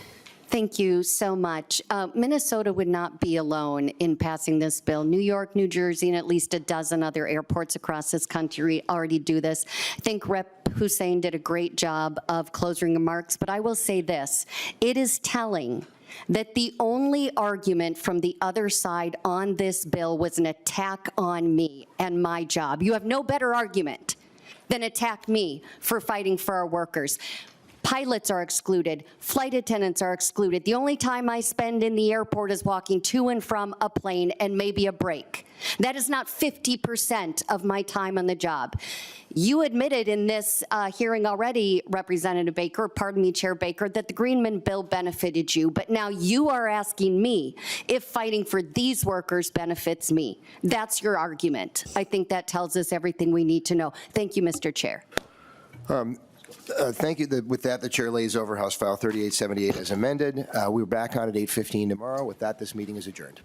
Thank you so much. Minnesota would not be alone in passing this bill. New York, New Jersey, and at least a dozen other airports across this country already do this. I think Rep. Hussein did a great job of closing remarks, but I will say this. It is telling that the only argument from the other side on this bill was an attack on me and my job. You have no better argument than attack me for fighting for our workers. Pilots are excluded. Flight attendants are excluded. The only time I spend in the airport is walking to and from a plane and maybe a break. That is not 50% of my time on the job. You admitted in this hearing already, Representative Baker, pardon me, Chair Baker, that the Greenman bill benefited you, but now you are asking me if fighting for these workers benefits me. That's your argument. I think that tells us everything we need to know. Thank you, Mr. Chair. Thank you. With that, the chair lays over House File 3878 as amended. We're back on at 8:15 tomorrow. With that, this meeting is adjourned.